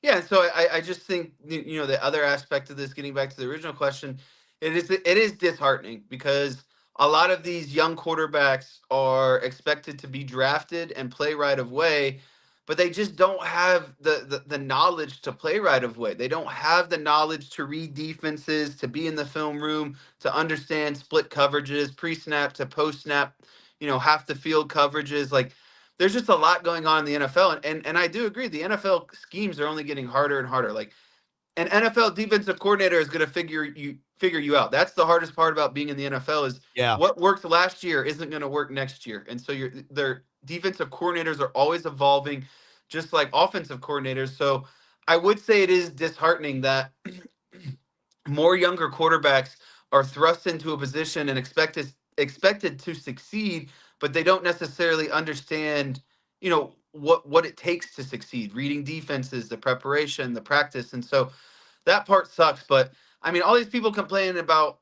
Yeah, so I just think the other aspect of this, getting back to the original question, it is disheartening because a lot of these young quarterbacks are expected to be drafted and play right away, but they just don't have the knowledge to play right away. They don't have the knowledge to read defenses, to be in the film room, to understand split coverages, pre-snap to post-snap, half the field coverages. Like, there's just a lot going on in the NFL. And I do agree, the NFL schemes are only getting harder and harder. Like, an NFL defensive coordinator is going to figure you out. That's the hardest part about being in the NFL is what worked last year isn't going to work next year. And so their defensive coordinators are always evolving, just like offensive coordinators. So I would say it is disheartening that more younger quarterbacks are thrust into a position and expected to succeed, but they don't necessarily understand, what it takes to succeed, reading defenses, the preparation, the practice. And so that part sucks. But I mean, all these people complaining about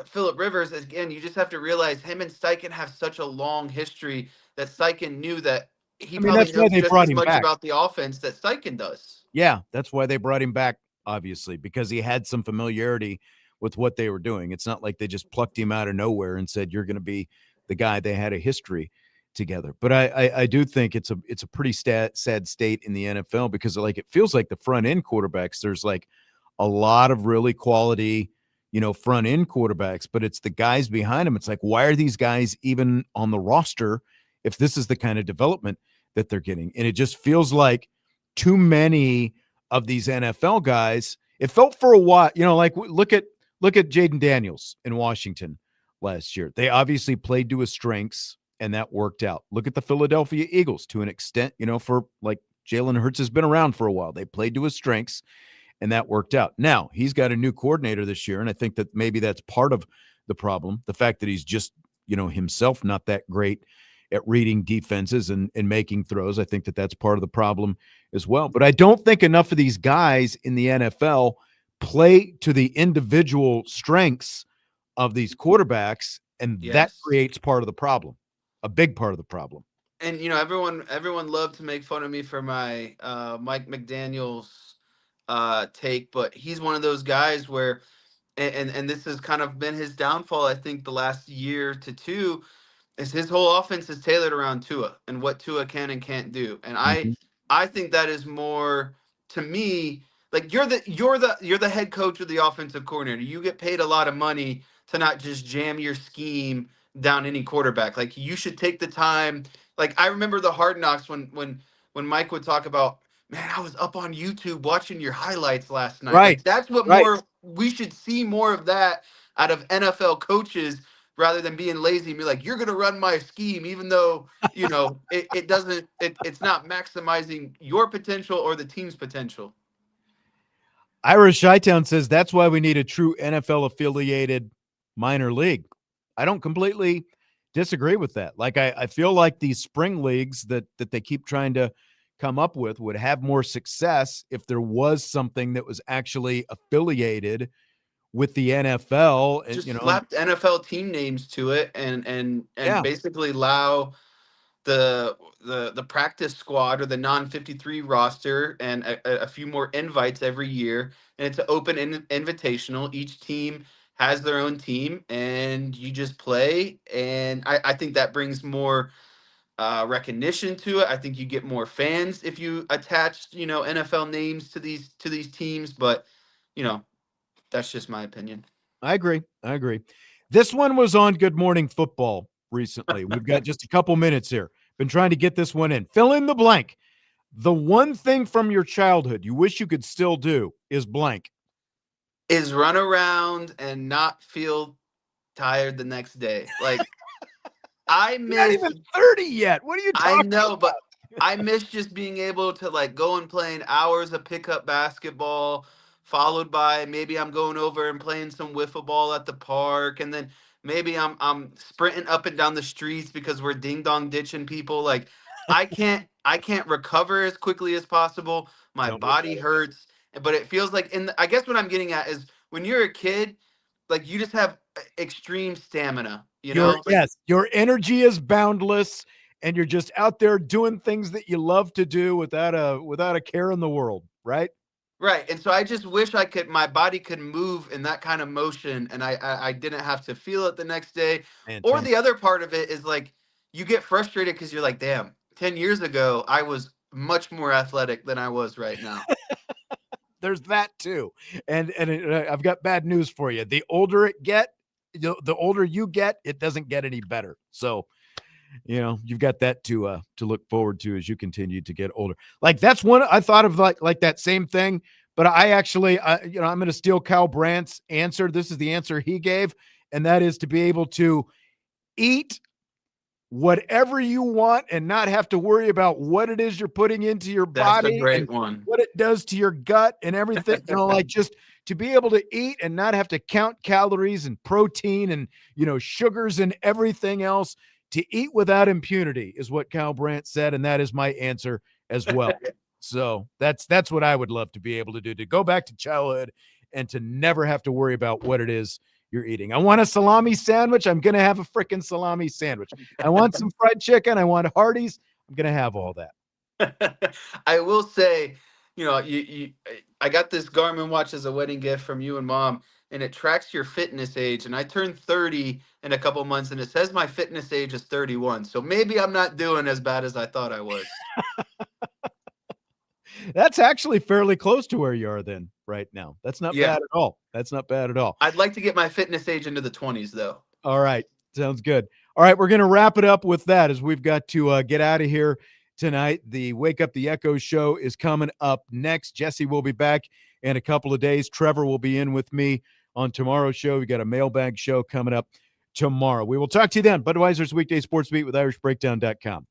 Phillip Rivers, again, you just have to realize him and Steichen have such a long history that Steichen knew that he probably that's why knows they just brought as him much back. about the offense that Steichen does. Yeah, that's why they brought him back, obviously, because he had some familiarity with what they were doing. It's not like they just plucked him out of nowhere and said, you're going to be the guy. They had a history together. But I do think it's a pretty sad state in the NFL because it feels like the front end quarterbacks, there's like a lot of really quality, front end quarterbacks, but it's the guys behind them. It's like, why are these guys even on the roster if this is the kind of development that they're getting? And it just feels like too many of these NFL guys. It felt for a while, like look at Jaden Daniels in Washington last year. They obviously played to his strengths and that worked out. Look at the Philadelphia Eagles to an extent, for like Jalen Hurts has been around for a while. They played to his strengths and that worked out. Now he's got a new coordinator this year. And I think that maybe that's part of the problem. The fact that he's just, himself not that great at reading defenses and making throws. I think that that's part of the problem as well. But I don't think enough of these guys in the NFL play to the individual strengths of these quarterbacks, and that creates part of the problem, a big part of the problem. And everyone loved to make fun of me for my Mike McDaniel's take, but he's one of those guys where, and this has kind of been his downfall, I think, the last year to two, is his whole offense is tailored around Tua and what Tua can and can't do. And I think that is more, to me, like you're the head coach of the offensive coordinator. You get paid a lot of money to not just jam your scheme down any quarterback. Like, you should take the time. Like, I remember the Hard Knocks when Mike would talk about, man, I was up on YouTube watching your highlights last night. Right. Like, that's what more we should see more of that out of NFL coaches, rather than being lazy and be like, you're going to run my scheme, even though, it doesn't, it's not maximizing your potential or the team's potential. Irish Shytown says that's why we need a true NFL affiliated minor league. I don't completely disagree with that. Like, I feel like these spring leagues that they keep trying to come up with would have more success if there was something that was actually affiliated with the NFL, and just slapped NFL team names to it, and basically allow the practice squad or the non-53 roster and a few more invites every year, and it's an open invitational. Each team has their own team, and you just play. And I think that brings more recognition to it. I think you get more fans if you attach NFL names to these teams, but that's just my opinion. I agree. This one was on Good Morning Football recently. We've got just a couple minutes here. Been trying to get this one in. Fill in the blank. The one thing from your childhood you wish you could still do is blank. Is run around and not feel tired the next day. Like, I miss. You're not even 30 yet. What are you talking I know, about? but I miss just being able to like go and playing hours of pickup basketball, followed by maybe I'm going over and playing some wiffle ball at the park, and then maybe I'm sprinting up and down the streets because we're ding dong ditching people. Like, I can't recover as quickly as possible. My body hurts, but it feels like I guess what I'm getting at is when you're a kid, like you just have extreme stamina, you know? Yes, your energy is boundless, and you're just out there doing things that you love to do without a care in the world, right? Right. And so I just wish my body could move in that kind of motion, and I didn't have to feel it the next day. Or Fantastic. the other part of it is like you get frustrated because you're like, damn, 10 years ago, I was much more athletic than I was right now. There's that too. And I've got bad news for you. The older you get, it doesn't get any better. So, you've got that to look forward to as you continue to get older. Like that's one I thought of, like that same thing, but I actually I'm going to steal Kyle Brandt's answer. This is the answer he gave, and that is to be able to eat whatever you want and not have to worry about what it is you're putting into your That's a body and great one. what it does to your gut and everything, like just to be able to eat and not have to count calories and protein and, sugars and everything else. To eat without impunity is what Kyle Brandt said, and that is my answer as well. So that's what I would love to be able to do, to go back to childhood and to never have to worry about what it is you're eating. I want a salami sandwich. I'm going to have a freaking salami sandwich. I want some fried chicken. I want Hardee's. I'm going to have all that. I will say, I got this Garmin watch as a wedding gift from you and Mom, and it tracks your fitness age. And I turned 30 in a couple months, and it says my fitness age is 31. So maybe I'm not doing as bad as I thought I was. That's actually fairly close to where you are then right now. That's not bad at all. That's not bad at all. I'd like to get my fitness age into the 20s, though. All right. Sounds good. All right. We're going to wrap it up with that as we've got to get out of here tonight. The Wake Up the Echo show is coming up next. Jesse will be back in a couple of days. Trevor will be in with me on tomorrow's show. We got a mailbag show coming up tomorrow. We will talk to you then. Budweiser's Weekday Sports Beat with IrishBreakdown.com.